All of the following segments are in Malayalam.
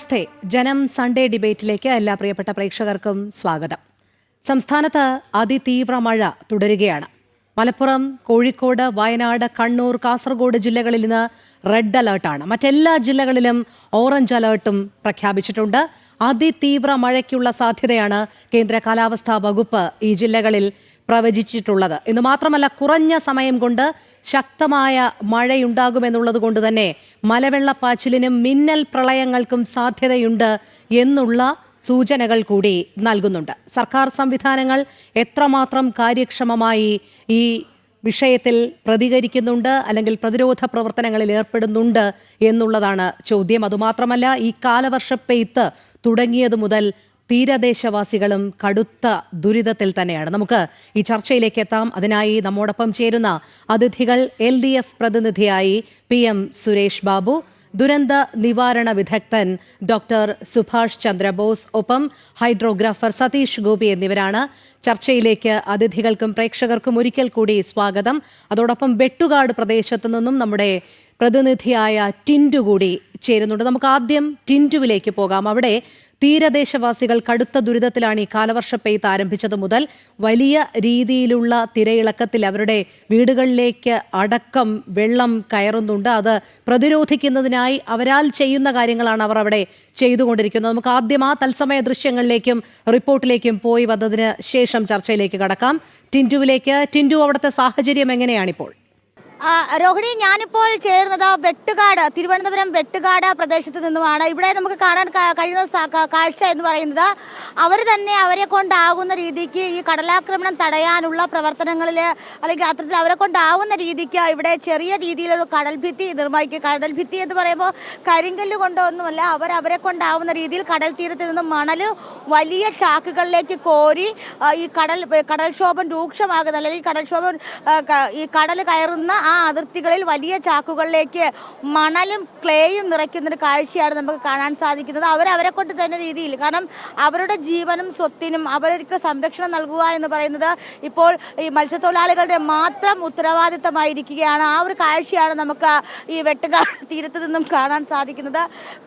നമസ്തേ. ജനം സൺഡേ ഡിബേറ്റിലേക്ക് എല്ലാ പ്രിയപ്പെട്ട പ്രേക്ഷകർക്കും സ്വാഗതം. സംസ്ഥാനത്ത് അതിതീവ്ര മഴ തുടരുകയാണ്. മലപ്പുറം, കോഴിക്കോട്, വയനാട്, കണ്ണൂർ, കാസർഗോഡ് ജില്ലകളിൽ ഇന്ന് റെഡ് അലേർട്ടാണ്. മറ്റെല്ലാ ജില്ലകളിലും ഓറഞ്ച് അലേർട്ടും പ്രഖ്യാപിച്ചിട്ടുണ്ട്. അതിതീവ്ര മഴയ്ക്കുള്ള സാധ്യതയാണ് കേന്ദ്ര കാലാവസ്ഥാ വകുപ്പ് ഈ ജില്ലകളിൽ പ്രവചിച്ചിട്ടുള്ളത്. ഇന്ന് മാത്രമല്ല, കുറഞ്ഞ സമയം കൊണ്ട് ശക്തമായ മഴയുണ്ടാകുമെന്നുള്ളത് കൊണ്ട് തന്നെ മലവെള്ളപ്പാച്ചിലിനും മിന്നൽ പ്രളയങ്ങൾക്കും സാധ്യതയുണ്ട് എന്നുള്ള സൂചനകൾ കൂടി നൽകുന്നുണ്ട്. സർക്കാർ സംവിധാനങ്ങൾ എത്രമാത്രം കാര്യക്ഷമമായി ഈ വിഷയത്തിൽ പ്രതികരിക്കുന്നുണ്ട് അല്ലെങ്കിൽ പ്രതിരോധ പ്രവർത്തനങ്ങളിൽ ഏർപ്പെടുന്നുണ്ട് എന്നുള്ളതാണ് ചോദ്യം. അതുമാത്രമല്ല, ഈ കാലവർഷപ്പെയ്ത്ത് തുടങ്ങിയതു മുതൽ തീരദേശവാസികളും കടുത്ത ദുരിതത്തിൽ തന്നെയാണ്. നമുക്ക് ഈ ചർച്ചയിലേക്ക് എത്താം. അതിനായി നമ്മോടൊപ്പം ചേരുന്ന അതിഥികൾ LDF പ്രതിനിധിയായി PM സുരേഷ് ബാബു, ദുരന്ത നിവാരണ വിദഗ്ധൻ ഡോക്ടർ സുഭാഷ് ചന്ദ്രബോസ്, ഒപ്പം ഹൈഡ്രോഗ്രാഫർ സതീഷ് ഗോപി എന്നിവരാണ്. ചർച്ചയിലേക്ക് അതിഥികൾക്കും പ്രേക്ഷകർക്കും ഒരിക്കൽ കൂടി സ്വാഗതം. അതോടൊപ്പം വെട്ടുകാട് പ്രദേശത്തു നിന്നും നമ്മുടെ പ്രതിനിധിയായ ടിൻഡു കൂടി ചേരുന്നുണ്ട്. നമുക്ക് ആദ്യം ടിൻഡുവിലേക്ക് പോകാം. അവിടെ തീരദേശവാസികൾ കടുത്ത ദുരിതത്തിലാണ്. ഈ കാലവർഷപ്പെയ്ത്ത് ആരംഭിച്ചത് മുതൽ വലിയ രീതിയിലുള്ള തിരയിളക്കത്തിൽ അവരുടെ വീടുകളിലേക്ക് അടക്കം വെള്ളം കയറുന്നുണ്ട്. അത് പ്രതിരോധിക്കുന്നതിനായി അവരാൽ ചെയ്യുന്ന കാര്യങ്ങളാണ് അവർ അവിടെ ചെയ്തുകൊണ്ടിരിക്കുന്നത്. നമുക്ക് ആദ്യം ആ തത്സമയ ദൃശ്യങ്ങളിലേക്കും റിപ്പോർട്ടിലേക്കും പോയി വന്നതിന് ശേഷം ചർച്ചയിലേക്ക് കടക്കാം. ടിൻഡുവിലേക്ക്. ടിൻഡു, അവിടുത്തെ സാഹചര്യം എങ്ങനെയാണിപ്പോൾ? രോഹിണി, ഞാനിപ്പോൾ ചേർന്നത് വെട്ടുകാട്, തിരുവനന്തപുരം വെട്ടുകാട് പ്രദേശത്ത് നിന്നുമാണ്. ഇവിടെ നമുക്ക് കാണാൻ കഴിയുന്ന കാഴ്ച എന്ന് പറയുന്നത് അവർ തന്നെ അവരെ കൊണ്ടാകുന്ന രീതിക്ക് ഈ കടലാക്രമണം തടയാനുള്ള പ്രവർത്തനങ്ങളിൽ അല്ലെങ്കിൽ അത്തരത്തിൽ അവരെ കൊണ്ടാവുന്ന രീതിക്ക് ഇവിടെ ചെറിയ രീതിയിലൊരു കടൽഭിത്തി നിർമ്മിക്കുക. കടൽഭിത്തി എന്ന് പറയുമ്പോൾ കരിങ്കല്ല് കൊണ്ടൊന്നുമല്ല, അവരെ കൊണ്ടാവുന്ന രീതിയിൽ കടൽ തീരത്ത് നിന്ന് മണൽ വലിയ ചാക്കുകളിലേക്ക് കോരി ഈ കടൽക്ഷോഭം രൂക്ഷമാകുന്ന അല്ലെങ്കിൽ ഈ കടൽ കയറുന്ന ആ അതിർത്തികളിൽ വലിയ ചാക്കുകളിലേക്ക് മണലും ക്ലേയും നിറയ്ക്കുന്നൊരു കാഴ്ചയാണ് നമുക്ക് കാണാൻ സാധിക്കുന്നത്. അവരെ കൊണ്ട് തന്നെ രീതിയിൽ, കാരണം അവരുടെ ജീവനും സ്വത്തിനും അവർക്ക് സംരക്ഷണം നൽകുക എന്ന് പറയുന്നത് ഇപ്പോൾ ഈ മത്സ്യത്തൊഴിലാളികളുടെ മാത്രം ഉത്തരവാദിത്തമായിരിക്കുകയാണ്. ആ ഒരു കാഴ്ചയാണ് നമുക്ക് ഈ വെട്ടുകാട് തീരത്ത് നിന്നും കാണാൻ സാധിക്കുന്നത്.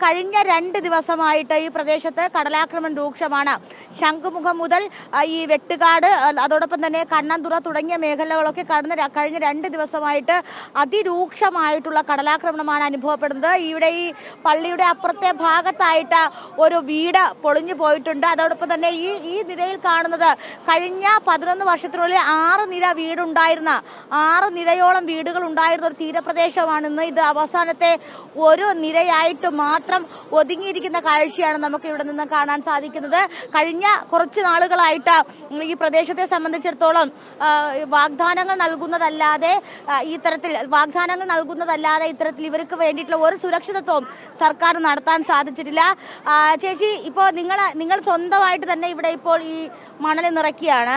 കഴിഞ്ഞ 2 ദിവസമായിട്ട് ഈ പ്രദേശത്ത് കടലാക്രമണം രൂക്ഷമാണ്. ശംഖുമുഖം മുതൽ ഈ വെട്ടുകാട്, അതോടൊപ്പം തന്നെ കണ്ണന്തുറ തുടങ്ങിയ മേഖലകളൊക്കെ കഴിഞ്ഞ 2 ദിവസമായിട്ട് അതിരൂക്ഷമായിട്ടുള്ള കടലാക്രമണമാണ് അനുഭവപ്പെടുന്നത്. ഇവിടെ ഈ പള്ളിയുടെ അപ്പുറത്തെ ഭാഗത്തായിട്ട് ഒരു വീട് പൊളിഞ്ഞു പോയിട്ടുണ്ട്. അതോടൊപ്പം തന്നെ ഈ നിരയിൽ കാണുന്നത് കഴിഞ്ഞ 11 വർഷത്തിനുള്ളിൽ 6 നിരയോളം വീടുകൾ ഉണ്ടായിരുന്ന ഒരു തീരപ്രദേശമാണെന്ന്. ഇത് അവസാനത്തെ ഒരു നിരയായിട്ട് മാത്രം ഒതുങ്ങിയിരിക്കുന്ന കാഴ്ചയാണ് നമുക്ക് ഇവിടെ നിന്ന് കാണാൻ സാധിക്കുന്നത്. കഴിഞ്ഞ കുറച്ച് നാളുകളായിട്ട് ഈ പ്രദേശത്തെ സംബന്ധിച്ചിടത്തോളം വാഗ്ദാനങ്ങൾ നൽകുന്നതല്ലാതെ ഇത്തരത്തിൽ ഇവർക്ക് വേണ്ടിയിട്ടുള്ള ഒരു സുരക്ഷിതത്വവും സർക്കാർ നടത്താൻ സാധിച്ചിട്ടില്ല. ചേച്ചി, ഇപ്പോൾ നിങ്ങൾ സ്വന്തമായിട്ട് തന്നെ ഇവിടെ ഇപ്പോൾ ഈ മണൽ നിറയ്ക്കുകയാണ്.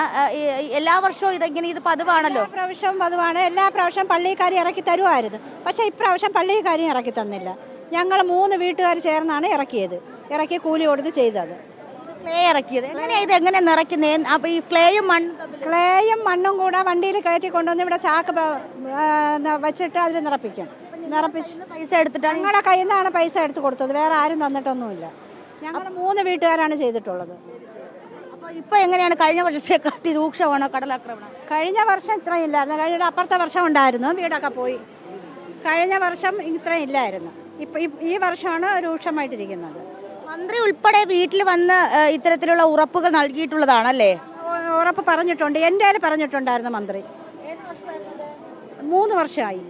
എല്ലാ വർഷവും ഇത് പതിവാണല്ലോ? പ്രാവശ്യം പതിവാണ്. എല്ലാ പ്രാവശ്യം പള്ളിക്കാരി ഇറക്കി തരുമായിരുന്നു. പക്ഷേ ഇപ്രാവശ്യം പള്ളിക്കാരി ഇറക്കി തന്നില്ല. ഞങ്ങൾ 3 വീട്ടുകാർ ചേർന്നാണ് ഇറക്കി കൂലി കൊടുത്ത് ചെയ്തത്. ക്ലേ ഇറക്കിയത് എങ്ങനെ നിറയ്ക്കുന്നത്? അപ്പോൾ ഈ ക്ലേയും മണ്ണും കൂടെ വണ്ടിയിൽ കയറ്റി കൊണ്ടുവന്ന് ഇവിടെ ചാക്ക് വെച്ചിട്ട് അതിൽ നിറപ്പിച്ച് പൈസ എടുത്തിട്ടാണ് ഞങ്ങളുടെ കയ്യിൽ നിന്നാണ് പൈസ എടുത്ത് കൊടുത്തത്. വേറെ ആരും തന്നിട്ടൊന്നുമില്ല. ഞങ്ങൾ 3 വീട്ടുകാരാണ് ചെയ്തിട്ടുള്ളത്. അപ്പോൾ ഇപ്പോൾ എങ്ങനെയാണ്? കഴിഞ്ഞ വർഷത്തെക്കാട്ടി രൂക്ഷമാണോ കടലാക്രമണം? കഴിഞ്ഞ വർഷം ഇത്രയും ഇല്ലായിരുന്നു. കഴിഞ്ഞ അപ്പുറത്തെ വർഷം ഉണ്ടായിരുന്നു, വീടൊക്കെ പോയി. കഴിഞ്ഞ വർഷം ഇത്രയും ഇല്ലായിരുന്നു. ഈ വർഷമാണ് രൂക്ഷമായിട്ടിരിക്കുന്നത്. മന്ത്രി ഉൾപ്പെടെ വീട്ടിൽ വന്ന് ഇത്തരത്തിലുള്ള ഉറപ്പുകൾ നൽകിയിട്ടുള്ളതാണല്ലേ? ഉറപ്പ് പറഞ്ഞിട്ടുണ്ട്. എൻ്റെ പറഞ്ഞിട്ടുണ്ടായിരുന്നു മന്ത്രി. 3 വർഷമായി.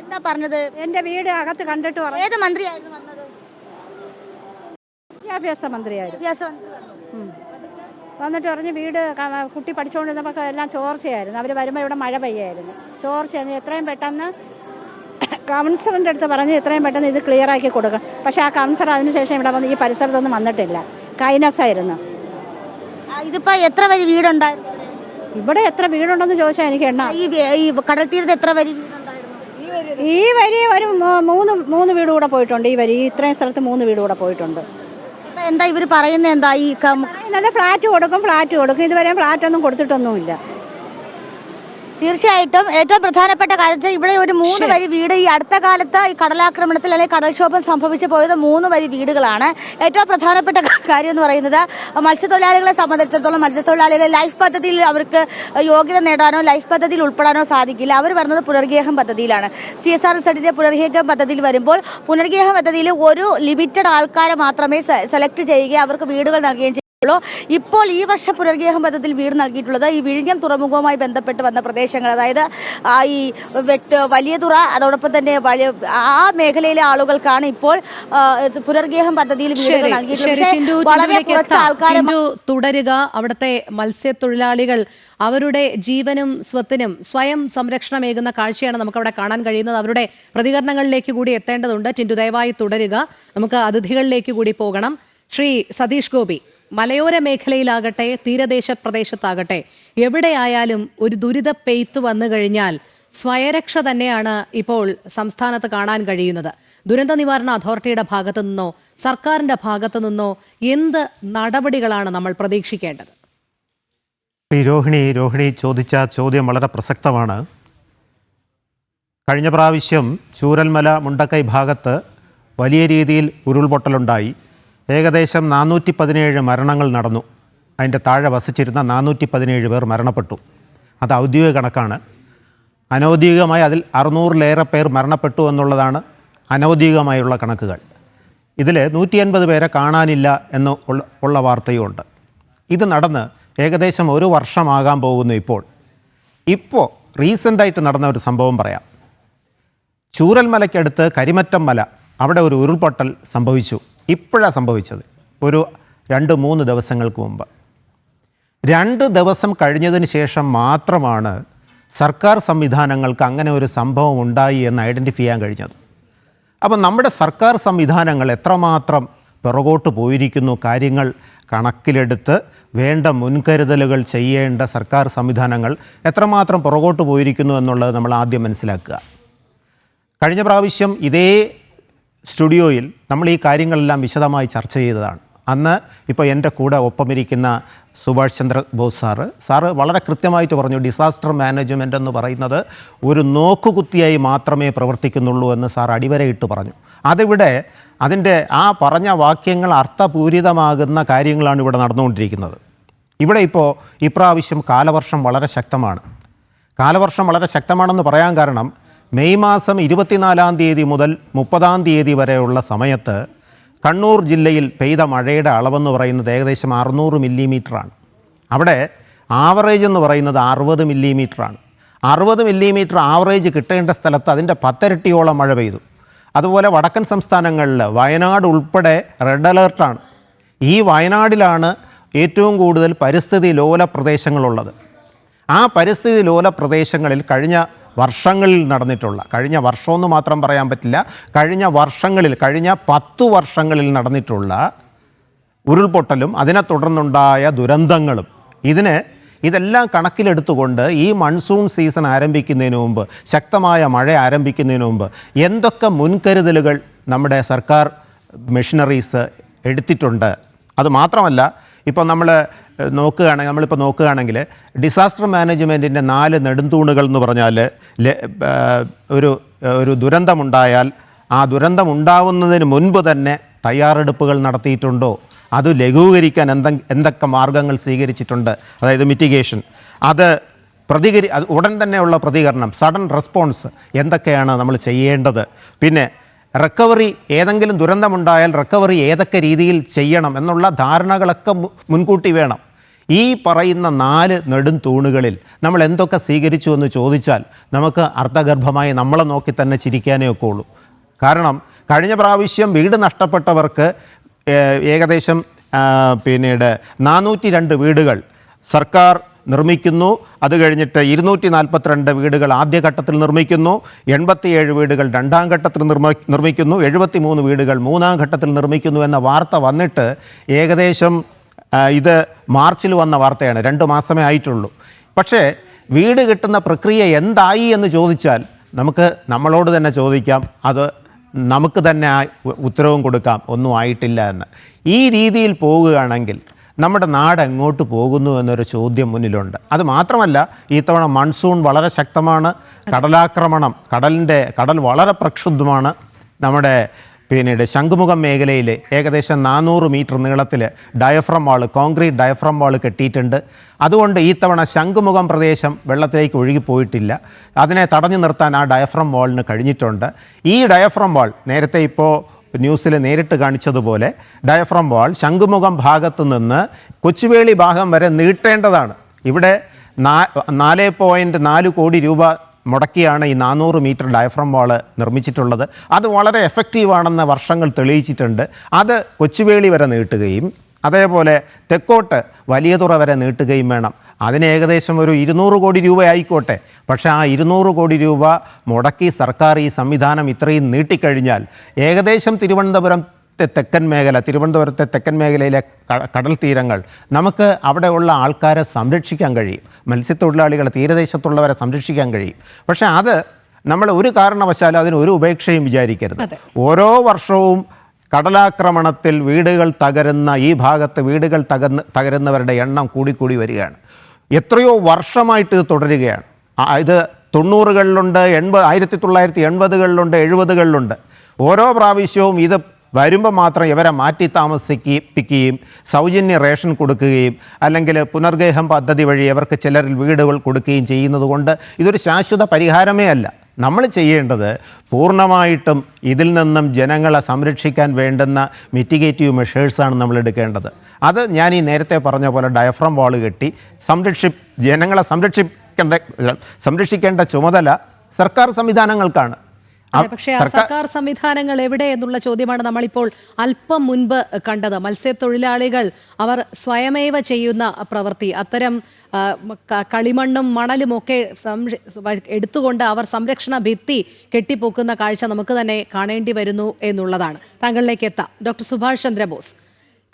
എന്താ പറഞ്ഞത്? എൻ്റെ വീട് അകത്ത് കണ്ടിട്ട് ഏത് മന്ത്രിയായിരുന്നു വന്നത്? വിദ്യാഭ്യാസ മന്ത്രിയായിരുന്നു. വന്നിട്ട് പറഞ്ഞ് വീട് കുട്ടി പഠിച്ചുകൊണ്ടിരുന്നപ്പോൾ എല്ലാം ചോർച്ചയായിരുന്നു. അവർ വരുമ്പോൾ ഇവിടെ മഴ പെയ്യായിരുന്നു, ചോർച്ചയായിരുന്നു. എത്രയും പെട്ടെന്ന് കൗൺസിലറിൻ്റെ അടുത്ത് പറഞ്ഞ് എത്രയും പെട്ടെന്ന് ഇത് ക്ലിയർ ആക്കി കൊടുക്കണം. പക്ഷേ ആ കൗൺസിലർ അതിനുശേഷം ഇവിടെ വന്ന് ഈ പരിസരത്തൊന്നും വന്നിട്ടില്ല. കൈനസായിരുന്നു. ഇതിപ്പോൾ എത്ര വരി വീടുണ്ടായിരുന്നു ഇവിടെ? എത്ര വീടുണ്ടെന്ന് ചോദിച്ചാൽ എനിക്ക് എണ്ണ. ഈ കടൽ തീരത്ത് എത്ര വരി വീടുണ്ടായിരുന്നു? ഈ വരി ഒരു 3 വീട് കൂടെ പോയിട്ടുണ്ട്. ഇത്രയും സ്ഥലത്ത് 3 വീട് കൂടെ പോയിട്ടുണ്ട്. എന്താ ഇവർ പറയുന്നത്? എന്താ ഈ ഫ്ലാറ്റ് കൊടുക്കും. ഇതുവരെ ഫ്ലാറ്റൊന്നും കൊടുത്തിട്ടൊന്നുമില്ല. തീർച്ചയായിട്ടും ഏറ്റവും പ്രധാനപ്പെട്ട കാര്യം ഇവിടെ ഒരു 3 വരി വീട് ഈ അടുത്ത കാലത്ത് ഈ കടലാക്രമണത്തിൽ അല്ലെങ്കിൽ കടൽക്ഷോഭം സംഭവിച്ചു പോയത് 3 വരി വീടുകളാണ്. ഏറ്റവും പ്രധാനപ്പെട്ട കാര്യം എന്ന് പറയുന്നത് മത്സ്യത്തൊഴിലാളികളെ സംബന്ധിച്ചിടത്തോളം മത്സ്യത്തൊഴിലാളികളെ ലൈഫ് പദ്ധതിയിൽ അവർക്ക് യോഗ്യത നേടാനോ ലൈഫ് പദ്ധതിയിൽ ഉൾപ്പെടാനോ സാധിക്കില്ല. അവർ വരുന്നത് പുനർഗേഹം പദ്ധതിയിലാണ്. CSRZന്റെ പുനർഗേഹം പദ്ധതിയിൽ വരുമ്പോൾ പുനർഗേഹം പദ്ധതിയിൽ ഒരു ലിമിറ്റഡ് ആൾക്കാരെ മാത്രമേ സെലക്ട് ചെയ്യുകയും അവർക്ക് വീടുകൾ നൽകുകയും ഇപ്പോൾ ഈ വർഷം പുനർഗേഹം പദ്ധതിയിൽ വീട് നൽകിയിട്ടുള്ളത് ഈ വിഴിഞ്ഞം തുറമുഖവുമായി ബന്ധപ്പെട്ട് വന്ന പ്രദേശങ്ങൾ, അതായത് ഈ വലിയതുറ അതോടൊപ്പം തന്നെ ആ മേഖലയിലെ ആളുകൾക്കാണ് ഇപ്പോൾ പുനർഗേഹം പദ്ധതിയിൽ വീടുകൾ നൽകിയിട്ടുള്ളത്. വളരെ കുറച്ച് ആൾക്കാരെ തുടരുക. അവിടുത്തെ മത്സ്യത്തൊഴിലാളികൾ അവരുടെ ജീവനും സ്വത്തിനും സ്വയം സംരക്ഷണമേകുന്ന കാഴ്ചയാണ് നമുക്ക് അവിടെ കാണാൻ കഴിയുന്നത്. അവരുടെ പ്രതികരണങ്ങളിലേക്ക് കൂടി എത്തേണ്ടതുണ്ട്. ടിൻഡു ദയവായി തുടരുക. നമുക്ക് അതിഥികളിലേക്ക് കൂടി പോകണം. ശ്രീ സതീഷ് ഗോപി, മലയോര മേഖലയിലാകട്ടെ തീരദേശ പ്രദേശത്താകട്ടെ എവിടെയായാലും ഒരു ദുരിത പെയ്ത്ത് വന്നു കഴിഞ്ഞാൽ സ്വയരക്ഷ തന്നെയാണ് ഇപ്പോൾ സംസ്ഥാനത്ത് കാണാൻ കഴിയുന്നത്. ദുരന്ത നിവാരണ അതോറിറ്റിയുടെ ഭാഗത്തു നിന്നോ സർക്കാരിന്റെ ഭാഗത്തു നിന്നോ എന്ത് നടപടികളാണ് നമ്മൾ പ്രതീക്ഷിക്കേണ്ടത്? രോഹിണി ചോദിച്ച ചോദ്യം വളരെ പ്രസക്തമാണ്. കഴിഞ്ഞ പ്രാവശ്യം ചൂരൽമല മുണ്ടക്കൈ ഭാഗത്ത് വലിയ രീതിയിൽ ഉരുൾപൊട്ടലുണ്ടായി. ഏകദേശം 417 മരണങ്ങൾ നടന്നു. അതിൻ്റെ താഴെ വസിച്ചിരുന്ന 417 പേർ മരണപ്പെട്ടു. അത് ഔദ്യോഗിക കണക്കാണ്. അനൗദ്യോഗികമായി അതിൽ 600-ലേറെ പേർ മരണപ്പെട്ടു എന്നുള്ളതാണ് അനൗദ്യോഗികമായുള്ള കണക്കുകൾ. ഇതിൽ 180 പേരെ കാണാനില്ല എന്ന് ഉള്ള വാർത്തയുമുണ്ട്. ഇത് നടന്ന് ഏകദേശം 1 വർഷമാകാൻ പോകുന്നു. ഇപ്പോൾ റീസെൻ്റായിട്ട് നടന്ന ഒരു സംഭവം പറയാം. ചൂരൽമലയ്ക്കടുത്ത് കരിമറ്റം മല, അവിടെ ഒരു ഉരുൾപൊട്ടൽ സംഭവിച്ചു. ഇപ്പോഴാണ് സംഭവിച്ചത്, ഒരു 2-3 ദിവസങ്ങൾക്ക് മുമ്പ്. 2 ദിവസം കഴിഞ്ഞതിന് ശേഷം മാത്രമാണ് സർക്കാർ സംവിധാനങ്ങൾക്ക് അങ്ങനെ ഒരു സംഭവം ഉണ്ടായി എന്ന് ഐഡൻറ്റിഫൈ ചെയ്യാൻ കഴിഞ്ഞത്. അപ്പം നമ്മുടെ സർക്കാർ സംവിധാനങ്ങൾ എത്രമാത്രം പിറകോട്ട് പോയിരിക്കുന്നു, കാര്യങ്ങൾ കണക്കിലെടുത്ത് വേണ്ട മുൻകരുതലുകൾ ചെയ്യേണ്ട സർക്കാർ സംവിധാനങ്ങൾ എത്രമാത്രം പുറകോട്ട് പോയിരിക്കുന്നു എന്നുള്ളത് നമ്മൾ ആദ്യം മനസ്സിലാക്കുക. കഴിഞ്ഞ പ്രാവശ്യം ഇതേ സ്റ്റുഡിയോയിൽ നമ്മൾ ഈ കാര്യങ്ങളെല്ലാം വിശദമായി ചർച്ച ചെയ്തതാണ്. അന്ന് ഇപ്പോൾ എൻ്റെ കൂടെ ഒപ്പമിരിക്കുന്ന സുഭാഷ് ചന്ദ്ര ബോസ് സാറ് വളരെ കൃത്യമായിട്ട് പറഞ്ഞു, ഡിസാസ്റ്റർ മാനേജ്മെൻ്റ് എന്ന് പറയുന്നത് ഒരു നോക്കുകുത്തിയായി മാത്രമേ പ്രവർത്തിക്കുന്നുള്ളൂ എന്ന് സാർ അടിവരയിട്ട് പറഞ്ഞു. അതിൻ്റെ ആ പറഞ്ഞ വാക്യങ്ങൾ അർത്ഥപൂരിതമാകുന്ന കാര്യങ്ങളാണ് ഇവിടെ നടന്നുകൊണ്ടിരിക്കുന്നത്. ഇവിടെ ഇപ്പോൾ ഇപ്രാവശ്യം കാലവർഷം വളരെ ശക്തമാണ്. കാലവർഷം വളരെ ശക്തമാണെന്ന് പറയാൻ കാരണം മെയ് മാസം 24-ാം തീയതി മുതൽ 30-ാം തീയതി വരെയുള്ള സമയത്ത് കണ്ണൂർ ജില്ലയിൽ പെയ്ത മഴയുടെ അളവെന്ന് പറയുന്നത് ഏകദേശം 600 മില്ലിമീറ്ററാണ്. അവിടെ ആവറേജ് എന്ന് പറയുന്നത് 60 മില്ലിമീറ്ററാണ്. 60 മില്ലിമീറ്റർ ആവറേജ് കിട്ടേണ്ട സ്ഥലത്ത് അതിൻ്റെ 10 ഇരട്ടിയോളം മഴ പെയ്തു. അതുപോലെ വടക്കൻ സംസ്ഥാനങ്ങളിൽ വയനാട് ഉൾപ്പെടെ റെഡ് അലേർട്ടാണ്. ഈ വയനാടിലാണ് ഏറ്റവും കൂടുതൽ പരിസ്ഥിതി ലോല പ്രദേശങ്ങളുള്ളത്. ആ പരിസ്ഥിതി ലോല പ്രദേശങ്ങളിൽ കഴിഞ്ഞ വർഷങ്ങളിൽ നടന്നിട്ടുള്ള, കഴിഞ്ഞ വർഷമെന്ന് മാത്രം പറയാൻ പറ്റില്ല, കഴിഞ്ഞ 10 വർഷങ്ങളിൽ നടന്നിട്ടുള്ള ഉരുൾപൊട്ടലും അതിനെ തുടർന്നുണ്ടായ ദുരന്തങ്ങളും ഇതെല്ലാം കണക്കിലെടുത്തുകൊണ്ട് ഈ മൺസൂൺ സീസൺ ആരംഭിക്കുന്നതിന് മുമ്പ്, ശക്തമായ മഴ ആരംഭിക്കുന്നതിന് മുമ്പ് എന്തൊക്കെ മുൻകരുതലുകൾ നമ്മുടെ സർക്കാർ മെഷീനറീസ് എടുത്തിട്ടുണ്ട്. അത് മാത്രമല്ല, ഇപ്പോൾ നമ്മളിപ്പോൾ നോക്കുകയാണെങ്കിൽ ഡിസാസ്റ്റർ മാനേജ്മെൻറ്റിൻ്റെ 4 നെടുന്തൂണുകൾ എന്ന് പറഞ്ഞാൽ ഒരു ദുരന്തമുണ്ടായാൽ ആ ദുരന്തമുണ്ടാവുന്നതിന് മുൻപ് തന്നെ തയ്യാറെടുപ്പുകൾ നടത്തിയിട്ടുണ്ടോ, അത് ലഘൂകരിക്കാൻ എന്തൊക്കെ മാർഗങ്ങൾ സ്വീകരിച്ചിട്ടുണ്ട്, അതായത് മിറ്റിഗേഷൻ, അത് ഉടൻ തന്നെയുള്ള പ്രതികരണം, സഡൻ റെസ്പോൺസ് എന്തൊക്കെയാണ് നമ്മൾ ചെയ്യേണ്ടത്, പിന്നെ റിക്കവറി, ഏതെങ്കിലും ദുരന്തമുണ്ടായാൽ റിക്കവറി ഏതൊക്കെ രീതിയിൽ ചെയ്യണം എന്നുള്ള ധാരണകളൊക്കെ മുൻകൂട്ടി വേണം. ഈ പറയുന്ന 4 നെടും തൂണുകളിൽ നമ്മൾ എന്തൊക്കെ സ്വീകരിച്ചു എന്ന് ചോദിച്ചാൽ നമുക്ക് അർത്ഥഗർഭമായി നമ്മളെ നോക്കി തന്നെ ചിരിക്കാനേ ഒക്കെ ഉള്ളൂ. കാരണം കഴിഞ്ഞ പ്രാവശ്യം വീട് നഷ്ടപ്പെട്ടവർക്ക് ഏകദേശം 402 വീടുകൾ സർക്കാർ നിർമ്മിക്കുന്നു. അത് കഴിഞ്ഞിട്ട് 242 വീടുകൾ ആദ്യഘട്ടത്തിൽ നിർമ്മിക്കുന്നു, 87 വീടുകൾ 2ാം ഘട്ടത്തിൽ നിർമ്മിക്കുന്നു, 73 വീടുകൾ 3ാം ഘട്ടത്തിൽ നിർമ്മിക്കുന്നു എന്ന വാർത്ത വന്നിട്ട് ഏകദേശം ഇത് മാർച്ചിൽ വന്ന വാർത്തയാണ്, 2 മാസമേ ആയിട്ടുള്ളൂ. പക്ഷേ വീട് കിട്ടുന്ന പ്രക്രിയ എന്തായി എന്ന് ചോദിച്ചാൽ നമ്മളോട് തന്നെ ചോദിക്കാം, അത് നമുക്ക് തന്നെ ഉത്തരവും കൊടുക്കാം, ഒന്നും ആയിട്ടില്ല എന്ന്. ഈ രീതിയിൽ പോവുകയാണെങ്കിൽ നമ്മുടെ നാട് എങ്ങോട്ട് പോകുന്നു എന്നൊരു ചോദ്യം മുന്നിലുണ്ട്. അത് മാത്രമല്ല, ഈ തവണ മൺസൂൺ വളരെ ശക്തമാണ്. കടലാക്രമണം, കടൽ വളരെ പ്രക്ഷുബ്ധമാണ്. നമ്മുടെ പിന്നീട് ശംഖുമുഖം മേഖലയിൽ ഏകദേശം 400 മീറ്റർ നീളത്തിൽ ഡയഫ്രം വാൾ, കോൺക്രീറ്റ് ഡയഫ്രം വാൾ കെട്ടിയിട്ടുണ്ട്. അതുകൊണ്ട് ഈ തവണ ശംഖുമുഖം പ്രദേശം വെള്ളത്തിലേക്ക് ഒഴുകിപ്പോയിട്ടില്ല. അതിനെ തടഞ്ഞു നിർത്താൻ ആ ഡയഫ്രം വാളിന് കഴിഞ്ഞിട്ടുണ്ട്. ഈ ഡയഫ്രം വാൾ നേരത്തെ ഇപ്പോൾ ന്യൂസിൽ നേരിട്ട് കാണിച്ചതുപോലെ ഡയഫ്രം വാൾ ശംഖുമുഖം ഭാഗത്ത് നിന്ന് കൊച്ചുവേളി ഭാഗം വരെ നീട്ടേണ്ടതാണ്. ഇവിടെ 4.4 കോടി രൂപ മുടക്കിയാണ് ഈ 400 മീറ്റർ ഡയഫ്രം വാൾ നിർമ്മിച്ചിട്ടുള്ളത്. അത് വളരെ എഫക്റ്റീവാണെന്ന് വർഷങ്ങൾ തെളിയിച്ചിട്ടുണ്ട്. അത് കൊച്ചുവേളി വരെ നീട്ടുകയും അതേപോലെ തെക്കോട്ട് വലിയതുറ വരെ നീട്ടുകയും വേണം. അതിന് ഏകദേശം ഒരു 200 കോടി രൂപ ആയിക്കോട്ടെ. പക്ഷേ ആ 200 കോടി രൂപ മുടക്കി സർക്കാർ ഈ സംവിധാനം ഇത്രയും നീട്ടിക്കഴിഞ്ഞാൽ ഏകദേശം തിരുവനന്തപുരത്തെ തെക്കൻ മേഖലയിലെ കടൽ തീരങ്ങൾ നമുക്ക് അവിടെയുള്ള ആൾക്കാരെ സംരക്ഷിക്കാൻ കഴിയും. മത്സ്യത്തൊഴിലാളികളെ, തീരദേശത്തുള്ളവരെ സംരക്ഷിക്കാൻ കഴിയും. പക്ഷേ അത് നമ്മൾ ഒരു കാരണവശാലും അതിന് ഒരു ഉപേക്ഷയും വിചാരിക്കരുത്. ഓരോ വർഷവും കടലാക്രമണത്തിൽ വീടുകൾ തകരുന്ന, ഈ ഭാഗത്ത് വീടുകൾ തകരുന്നവരുടെ എണ്ണം കൂടിക്കൂടി വരികയാണ്. എത്രയോ വർഷമായിട്ട് ഇത് തുടരുകയാണ്. ഇത് 90കളിലുണ്ട്, 1980കളിലുണ്ട്, 70കളിലുണ്ട്. ഓരോ പ്രാവശ്യവും ഇത് വരുമ്പോൾ മാത്രം ഇവരെ മാറ്റി താമസിപ്പിക്കുകയും സൗജന്യ റേഷൻ കൊടുക്കുകയും അല്ലെങ്കിൽ പുനർഗേഹം പദ്ധതി വഴി അവർക്ക് ചിലരിൽ വീടുകൾ കൊടുക്കുകയും ചെയ്യുന്നത് കൊണ്ട് ഇതൊരു ശാശ്വത പരിഹാരമേ അല്ല. നമ്മൾ ചെയ്യേണ്ടത് പൂർണ്ണമായിട്ടും ഇതിൽ നിന്നും ജനങ്ങളെ സംരക്ഷിക്കാൻ വേണ്ടുന്ന മിറ്റിഗേറ്റീവ് മെഷേഴ്സാണ് നമ്മൾ എടുക്കേണ്ടത്. അത് ഞാൻ ഈ നേരത്തെ പറഞ്ഞ പോലെ ഡയഫ്രം വാൾ കെട്ടി ജനങ്ങളെ സംരക്ഷിക്കേണ്ട ചുമതല സർക്കാർ സംവിധാനങ്ങൾക്കാണ്. പക്ഷേ ആ സർക്കാർ സംവിധാനങ്ങൾ എവിടെ എന്നുള്ള ചോദ്യമാണ് നമ്മളിപ്പോൾ അല്പം മുൻപ് കണ്ടത്. മത്സ്യത്തൊഴിലാളികൾ അവർ സ്വയമേവ ചെയ്യുന്ന പ്രവൃത്തി, അത്തരം കളിമണ്ണും മണലും ഒക്കെ എടുത്തുകൊണ്ട് അവർ സംരക്ഷണ ഭിത്തി കെട്ടിപ്പൊക്കുന്ന കാഴ്ച നമുക്ക് തന്നെ കാണേണ്ടി വരുന്നു എന്നുള്ളതാണ്. താങ്കളിലേക്ക് എത്താം. ഡോക്ടർ സുഭാഷ് ചന്ദ്രബോസ്,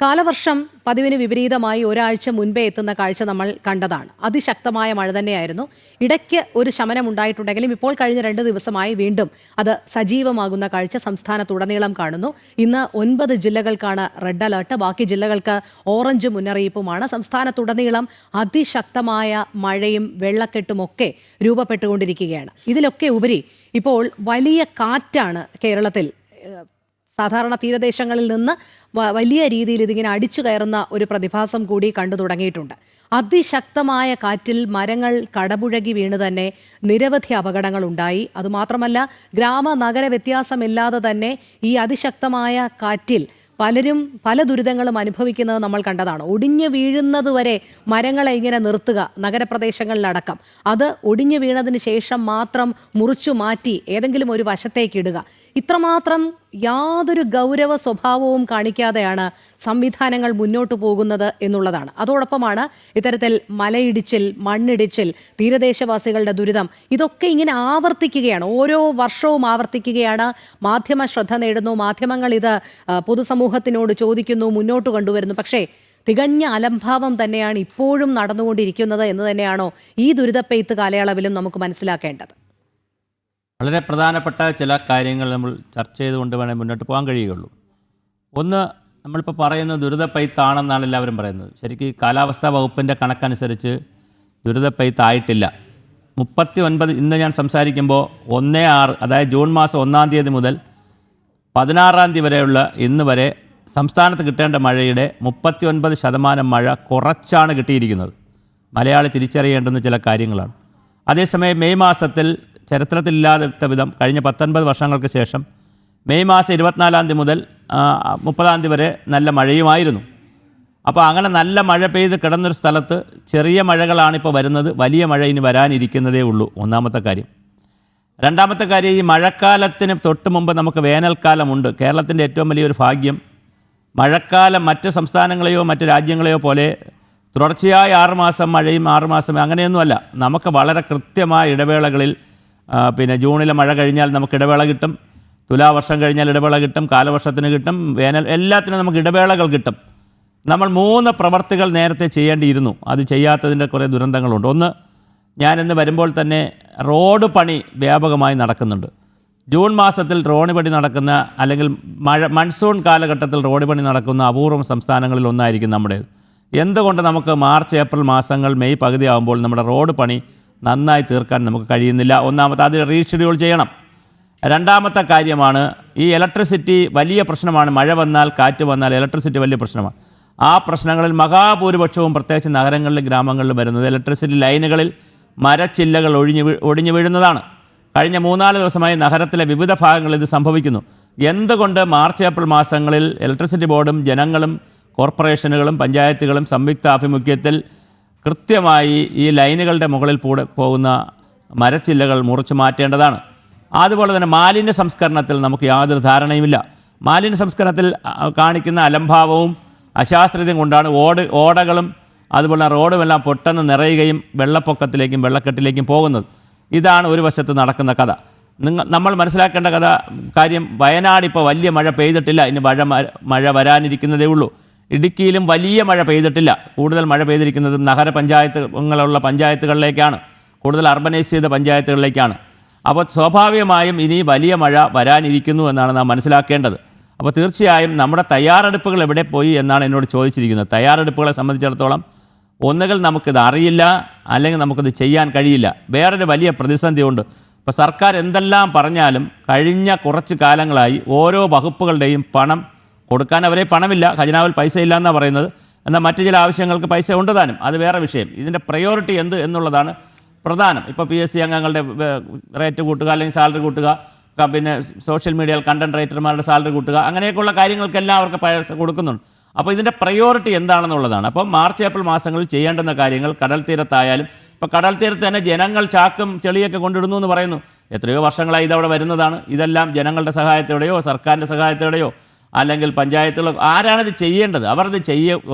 കാലവർഷം പതിവിന് വിപരീതമായി ഒരാഴ്ച മുൻപേ എത്തുന്ന കാഴ്ച നമ്മൾ കണ്ടതാണ്. അതിശക്തമായ മഴ തന്നെയായിരുന്നു. ഇടയ്ക്ക് ഒരു ശമനം ഉണ്ടായിട്ടുണ്ടെങ്കിലും ഇപ്പോൾ കഴിഞ്ഞ 2 ദിവസമായി വീണ്ടും അത് സജീവമാകുന്ന കാഴ്ച സംസ്ഥാനത്തുടനീളം കാണുന്നു. ഇന്ന് 9 ജില്ലകൾക്കാണ് റെഡ് അലേർട്ട്, ബാക്കി ജില്ലകൾക്ക് ഓറഞ്ച് മുന്നറിയിപ്പുമാണ്. സംസ്ഥാനത്തുടനീളം അതിശക്തമായ മഴയും വെള്ളക്കെട്ടുമൊക്കെ രൂപപ്പെട്ടുകൊണ്ടിരിക്കുകയാണ്. ഇതിലൊക്കെ ഉപരി ഇപ്പോൾ വലിയ കാറ്റാണ് കേരളത്തിൽ. സാധാരണ തീരദേശങ്ങളിൽ നിന്ന് വലിയ രീതിയിൽ ഇതിങ്ങനെ അടിച്ചു കയറുന്ന ഒരു പ്രതിഭാസം കൂടി കണ്ടു തുടങ്ങിയിട്ടുണ്ട്. അതിശക്തമായ കാറ്റിൽ മരങ്ങൾ കടപുഴകി വീണ് തന്നെ നിരവധി അപകടങ്ങൾ ഉണ്ടായി. അതുമാത്രമല്ല, ഗ്രാമ നഗര വ്യത്യാസമില്ലാതെ തന്നെ ഈ അതിശക്തമായ കാറ്റിൽ പലരും പല ദുരിതങ്ങളും അനുഭവിക്കുന്നത് നമ്മൾ കണ്ടതാണ്. ഒടിഞ്ഞു വീഴുന്നത് വരെ മരങ്ങളെ ഇങ്ങനെ നിർത്തുക, നഗരപ്രദേശങ്ങളിലടക്കം. അത് ഒടിഞ്ഞു വീണതിന് ശേഷം മാത്രം മുറിച്ചു മാറ്റി ഏതെങ്കിലും ഒരു വശത്തേക്ക് ഇടുക. ഇത്രമാത്രം യാതൊരു ഗൗരവ സ്വഭാവവും കാണിക്കാതെയാണ് സംവിധാനങ്ങൾ മുന്നോട്ട് പോകുന്നത് എന്നുള്ളതാണ്. അതോടൊപ്പമാണ് ഇത്തരത്തിൽ മലയിടിച്ചിൽ, മണ്ണിടിച്ചിൽ, തീരദേശവാസികളുടെ ദുരിതം, ഇതൊക്കെ ഇങ്ങനെ ആവർത്തിക്കുകയാണ്. ഓരോ വർഷവും ആവർത്തിക്കുകയാണ്. മാധ്യമ ശ്രദ്ധ നേടുന്നു, മാധ്യമങ്ങൾ ഇത് പൊതുസമൂഹത്തിനോട് ചോദിക്കുന്നു, മുന്നോട്ട് കൊണ്ടുവരുന്നു. പക്ഷേ തികഞ്ഞ അലംഭാവം തന്നെയാണ് ഇപ്പോഴും നടന്നുകൊണ്ടിരിക്കുന്നത് എന്ന് തന്നെയാണോ ഈ ദുരിതപ്പെയ്ത്ത് കാലയളവിലും നമുക്ക് മനസ്സിലാക്കേണ്ടത്? വളരെ പ്രധാനപ്പെട്ട ചില കാര്യങ്ങൾ നമ്മൾ ചർച്ച ചെയ്തുകൊണ്ട് വേണേൽ മുന്നോട്ട് പോകാൻ കഴിയുകയുള്ളൂ. ഒന്ന്, നമ്മളിപ്പോൾ പറയുന്നത് ദുരിതപ്പെയ്ത്താണെന്നാണ് എല്ലാവരും പറയുന്നത്. ശരിക്കും കാലാവസ്ഥാ വകുപ്പിൻ്റെ കണക്കനുസരിച്ച് ദുരിതപ്പെയ്ത്തായിട്ടില്ല. 39, ഇന്ന് ഞാൻ സംസാരിക്കുമ്പോൾ 1/6, അതായത് ജൂൺ മാസം 1-ാം തീയതി മുതൽ 16-ാം തീയതി വരെയുള്ള ഇന്ന് വരെ സംസ്ഥാനത്ത് കിട്ടേണ്ട മഴയുടെ 39% മഴ കുറച്ചാണ് കിട്ടിയിരിക്കുന്നത്. മലയാളി തിരിച്ചറിയേണ്ടുന്ന ചില കാര്യങ്ങളാണ്. അതേസമയം മെയ് മാസത്തിൽ ചരിത്രത്തിലില്ലാത്ത വിധം കഴിഞ്ഞ 19 വർഷങ്ങൾക്ക് ശേഷം മെയ് മാസം 24-ാം തീയതി മുതൽ 30-ാം തീയതി വരെ നല്ല മഴയുമായിരുന്നു. അപ്പോൾ അങ്ങനെ നല്ല മഴ പെയ്ത് കിടന്നൊരു സ്ഥലത്ത് ചെറിയ മഴകളാണിപ്പോൾ വരുന്നത്. വലിയ മഴ ഇനി വരാനിരിക്കുന്നതേ ഉള്ളൂ. ഒന്നാമത്തെ കാര്യം. രണ്ടാമത്തെ കാര്യം, ഈ മഴക്കാലത്തിന് തൊട്ട് മുമ്പ് നമുക്ക് വേനൽക്കാലമുണ്ട്. കേരളത്തിൻ്റെ ഏറ്റവും വലിയൊരു ഭാഗ്യം, മഴക്കാലം മറ്റ് സംസ്ഥാനങ്ങളെയോ മറ്റ് രാജ്യങ്ങളെയോ പോലെ തുടർച്ചയായ 6 മാസം മഴയും 6 മാസം അങ്ങനെയൊന്നുമല്ല. നമുക്ക് വളരെ കൃത്യമായ ഇടവേളകളിൽ, പിന്നെ ജൂണിലെ മഴ കഴിഞ്ഞാൽ നമുക്ക് ഇടവേള കിട്ടും, തുലാവർഷം കഴിഞ്ഞാൽ ഇടവേള കിട്ടും, കാലവർഷത്തിന് കിട്ടും, വേനൽ, എല്ലാത്തിനും നമുക്ക് ഇടവേളകൾ കിട്ടും. നമ്മൾ 3 പ്രവർത്തികൾ നേരത്തെ ചെയ്യേണ്ടിയിരുന്നു. അത് ചെയ്യാത്തതിൻ്റെ കുറേ ദുരന്തങ്ങളുണ്ട്. ഒന്ന്, ഞാനിന്ന് വരുമ്പോൾ തന്നെ റോഡ് പണി വ്യാപകമായി നടക്കുന്നുണ്ട്. ജൂൺ മാസത്തിൽ റോഡ് പണി നടക്കുന്ന, അല്ലെങ്കിൽ മൺസൂൺ കാലഘട്ടത്തിൽ റോഡ് പണി നടക്കുന്ന അപൂർവം സംസ്ഥാനങ്ങളിൽ ഒന്നായിരിക്കും നമ്മുടേത്. എന്തുകൊണ്ട് നമുക്ക് മാർച്ച് ഏപ്രിൽ മാസങ്ങൾ മെയ് പകുതി ആകുമ്പോൾ നമ്മുടെ റോഡ് പണി നന്നായി തീർക്കാൻ നമുക്ക് കഴിയുന്നില്ല? ഒന്നാമത്തെ അത് റീഷെഡ്യൂൾ ചെയ്യണം. രണ്ടാമത്തെ കാര്യമാണ് ഈ ഇലക്ട്രിസിറ്റി വലിയ പ്രശ്നമാണ്. മഴ വന്നാൽ കാറ്റ് വന്നാൽ ഇലക്ട്രിസിറ്റി വലിയ പ്രശ്നമാണ്. ആ പ്രശ്നങ്ങളിൽ മഹാഭൂരിപക്ഷവും പ്രത്യേകിച്ച് നഗരങ്ങളിലും ഗ്രാമങ്ങളിലും വരുന്നത് ഇലക്ട്രിസിറ്റി ലൈനുകളിൽ മരച്ചില്ലകൾ ഒടിഞ്ഞു വീഴുന്നതാണ്. കഴിഞ്ഞ 3-4 ദിവസമായി നഗരത്തിലെ വിവിധ ഭാഗങ്ങളിൽ ഇത് സംഭവിക്കുന്നു. എന്തുകൊണ്ട് മാർച്ച് ഏപ്രിൽ മാസങ്ങളിൽ ഇലക്ട്രിസിറ്റി ബോർഡും ജനങ്ങളും കോർപ്പറേഷനുകളും പഞ്ചായത്തുകളും സംയുക്ത ആഭിമുഖ്യത്തിൽ കൃത്യമായി ഈ ലൈനുകളുടെ മുകളിൽ പോകുന്ന മരച്ചില്ലകൾ മുറിച്ച് മാറ്റേണ്ടതാണ്. അതുപോലെ തന്നെ മാലിന്യ സംസ്കരണത്തിൽ നമുക്ക് യാതൊരു ധാരണയുമില്ല. മാലിന്യ സംസ്കരണത്തിൽ കാണിക്കുന്ന അലംഭാവവും അശാസ്ത്രീയതയും കൊണ്ടാണ് ഓടകളും അതുപോലെ റോഡുമെല്ലാം പൊട്ടെന്ന് നിറയുകയും വെള്ളപ്പൊക്കത്തിലേക്കും വെള്ളക്കെട്ടിലേക്കും പോകുന്നത്. ഇതാണ് ഒരു വശത്ത് നടക്കുന്ന കഥ. നമ്മൾ മനസ്സിലാക്കേണ്ട കാര്യം വയനാട് ഇപ്പോൾ വലിയ മഴ പെയ്തിട്ടില്ല, ഇനി മഴ വരാനിരിക്കുന്നതേ ഉള്ളൂ. ഇടുക്കിയിലും വലിയ മഴ പെയ്തിട്ടില്ല. കൂടുതൽ മഴ പെയ്തിരിക്കുന്നതും നഗരപഞ്ചായത്തുകളുള്ള പഞ്ചായത്തുകളിലേക്കാണ്, കൂടുതൽ അർബനൈസ് ചെയ്ത പഞ്ചായത്തുകളിലേക്കാണ്. അപ്പോൾ സ്വാഭാവികമായും ഇനി വലിയ മഴ വരാനിരിക്കുന്നു എന്നാണ് നാം മനസ്സിലാക്കേണ്ടത്. അപ്പോൾ തീർച്ചയായും നമ്മുടെ തയ്യാറെടുപ്പുകൾ എവിടെ പോയി എന്നാണ് എന്നോട് ചോദിച്ചിരിക്കുന്നത്. തയ്യാറെടുപ്പുകളെ സംബന്ധിച്ചിടത്തോളം ഒന്നുകിൽ നമുക്കിത് അറിയില്ല, അല്ലെങ്കിൽ നമുക്കിത് ചെയ്യാൻ കഴിയില്ല. വേറൊരു വലിയ പ്രതിസന്ധിയുണ്ട്. ഇപ്പോൾ സർക്കാർ എന്തെല്ലാം പറഞ്ഞാലും കഴിഞ്ഞ കുറച്ച് കാലങ്ങളായി ഓരോ വകുപ്പുകളുടെയും പണം കൊടുക്കാൻ അവരെ പണമില്ല, ഖജനാവിൽ പൈസ ഇല്ല എന്നാണ് പറയുന്നത്. എന്നാൽ മറ്റു ചില ആവശ്യങ്ങൾക്ക് പൈസ ഉണ്ട് താനും, അത് വേറെ വിഷയം. ഇതിൻ്റെ പ്രയോറിറ്റി എന്ത് എന്നുള്ളതാണ് പ്രധാനം. ഇപ്പോൾ PSC അംഗങ്ങളുടെ റേറ്റ് കൂട്ടുക, അല്ലെങ്കിൽ സാലറി കൂട്ടുക, പിന്നെ സോഷ്യൽ മീഡിയയിൽ കണ്ടൻറ് റൈറ്റർമാരുടെ സാലറി കൂട്ടുക, അങ്ങനെയൊക്കെയുള്ള കാര്യങ്ങൾക്കെല്ലാം അവർക്ക് പൈസ കൊടുക്കുന്നുണ്ട്. അപ്പോൾ ഇതിൻ്റെ പ്രയോറിറ്റി എന്താണെന്നുള്ളതാണ്. അപ്പോൾ മാർച്ച് ഏപ്രിൽ മാസങ്ങളിൽ ചെയ്യേണ്ടുന്ന കാര്യങ്ങൾ കടൽ തീരത്തായാലും, ഇപ്പോൾ കടൽ തീരത്ത് തന്നെ ജനങ്ങൾ ചാക്കും ചെളിയൊക്കെ കൊണ്ടിടുന്നു എന്ന് പറയുന്നു. എത്രയോ വർഷങ്ങളായി ഇതവിടെ വരുന്നതാണ്. ഇതെല്ലാം ജനങ്ങളുടെ സഹായത്തോടെയോ സർക്കാരിൻ്റെ സഹായത്തോടെയോ അല്ലെങ്കിൽ പഞ്ചായത്തുകളോ ആരാണിത് ചെയ്യേണ്ടത്? അവരത്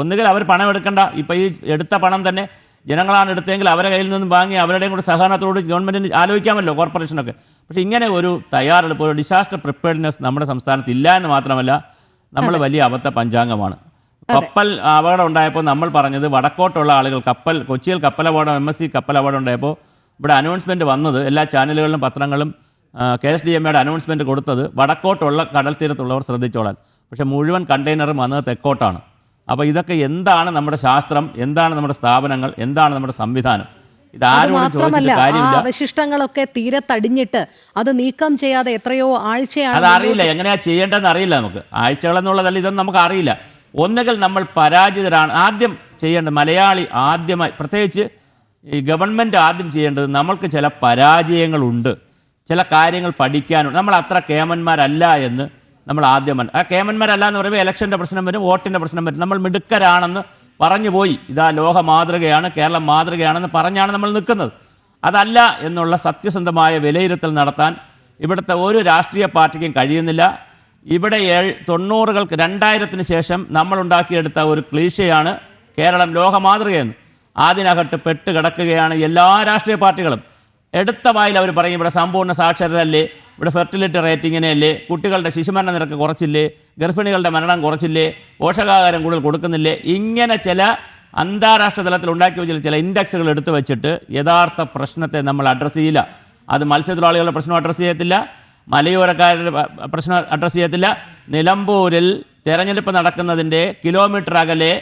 ഒന്നുകിൽ അവർ പണം എടുക്കേണ്ട. ഇപ്പോൾ ഈ എടുത്ത പണം തന്നെ ജനങ്ങളാണ് എടുത്തെങ്കിൽ അവരെ കയ്യിൽ നിന്നും വാങ്ങി അവരുടെയും കൂടെ സഹകരണത്തോട് ഗവൺമെൻറ്റിന് ആലോചിക്കാമല്ലോ, കോർപ്പറേഷനൊക്കെ. പക്ഷേ ഇങ്ങനെ ഒരു തയ്യാറെടുപ്പ്, ഒരു ഡിസാസ്റ്റർ പ്രിപ്പയർഡ്നെസ് നമ്മുടെ സംസ്ഥാനത്ത് ഇല്ല എന്ന് മാത്രമല്ല, നമ്മൾ വലിയ അബദ്ധ പഞ്ചാംഗമാണ്. കപ്പൽ അപകടം ഉണ്ടായപ്പോൾ നമ്മൾ പറഞ്ഞത് വടക്കോട്ടുള്ള ആളുകൾ കൊച്ചിയിൽ കപ്പൽ അപകടം, MSC കപ്പൽ അപകടം ഉണ്ടായപ്പോൾ ഇവിടെ അനൗൺസ്മെൻറ്റ് വന്നത്, എല്ലാ ചാനലുകളിലും പത്രങ്ങളും KSDMയുടെ അനൗൺസ്മെൻറ്റ് കൊടുത്തത് വടക്കോട്ടുള്ള കടൽ തീരത്തുള്ളവർ ശ്രദ്ധിച്ചോളാൻ. പക്ഷേ മുഴുവൻ കണ്ടെയ്നറും വന്നത് തെക്കോട്ടാണ്. അപ്പോൾ ഇതൊക്കെ എന്താണ് നമ്മുടെ ശാസ്ത്രം, എന്താണ് നമ്മുടെ സ്ഥാപനങ്ങൾ, എന്താണ് നമ്മുടെ സംവിധാനം? മാത്രമല്ല, അവശിഷ്ടങ്ങളൊക്കെ തീരത്തടിഞ്ഞിട്ട് അത് നീക്കം ചെയ്യാതെ എത്രയോ ആഴ്ചയാണ്. അതറിയില്ല, എങ്ങനെയാ ചെയ്യേണ്ടതെന്ന് അറിയില്ല നമുക്ക്. ആഴ്ചകളെന്നുള്ളതല്ല, ഇതൊന്നും നമുക്ക് അറിയില്ല. ഒന്നുകിൽ നമ്മൾ പരാജിതരാണ്. ആദ്യം ചെയ്യേണ്ടത് മലയാളി ആദ്യമായി, പ്രത്യേകിച്ച് ഈ ഗവൺമെൻറ് ആദ്യം ചെയ്യേണ്ടത്, നമ്മൾക്ക് ചില പരാജയങ്ങളുണ്ട്, ചില കാര്യങ്ങൾ പഠിക്കാനുണ്ട്. നമ്മൾ അത്ര കേമന്മാരല്ല എന്ന് നമ്മൾ ആദ്യം ആ കേമന്മാരല്ല എന്ന് പറയുമ്പോൾ ഇലക്ഷൻ്റെ പ്രശ്നം വരും, വോട്ടിൻ്റെ പ്രശ്നം വരും. നമ്മൾ മിടുക്കരാണെന്ന് പറഞ്ഞു പോയി, ഇതാ ലോക മാതൃകയാണ്, കേരളം മാതൃകയാണെന്ന് പറഞ്ഞാണ് നമ്മൾ നിൽക്കുന്നത്. അതല്ല എന്നുള്ള സത്യസന്ധമായ വിലയിരുത്തൽ നടത്താൻ ഇവിടുത്തെ ഒരു രാഷ്ട്രീയ പാർട്ടിക്കും കഴിയുന്നില്ല. ഇവിടെ 90-കൾക്ക് 2000-ന് ശേഷം നമ്മൾ ഉണ്ടാക്കിയെടുത്ത ഒരു ക്ലീശയാണ് കേരളം ലോക മാതൃകയെന്ന്. അതിനകത്ത് പെട്ട് കിടക്കുകയാണ് എല്ലാ രാഷ്ട്രീയ പാർട്ടികളും. എടുത്ത വായിൽ അവർ പറയും ഇവിടെ സമ്പൂർണ്ണ സാക്ഷരരല്ലേ, ഇവിടെ ഫെർട്ടിലിറ്റി റേറ്റ് ഇങ്ങനെയല്ലേ, കുട്ടികളുടെ ശിശുമരണ നിരക്ക് കുറച്ചില്ലേ, ഗർഭിണികളുടെ മരണം കുറച്ചില്ലേ, പോഷകാഹാരം കൂടുതൽ കൊടുക്കുന്നില്ലേ. ഇങ്ങനെ ചില അന്താരാഷ്ട്ര തലത്തിൽ ഉണ്ടാക്കി വെച്ച ചില ഇൻഡെക്സുകൾ എടുത്തു വെച്ചിട്ട് യഥാർത്ഥ പ്രശ്നത്തെ നമ്മൾ അഡ്രസ്സ് ചെയ്യില്ല. അത് മത്സ്യത്തൊഴിലാളികളുടെ പ്രശ്നം അഡ്രസ്സ് ചെയ്യത്തില്ല, മലയോരക്കാരുടെ പ്രശ്നം അഡ്രസ്സ് ചെയ്യത്തില്ല. നിലമ്പൂരിൽ തെരഞ്ഞെടുപ്പ് നടക്കുന്നതിൻ്റെ കിലോമീറ്റർ അകലെ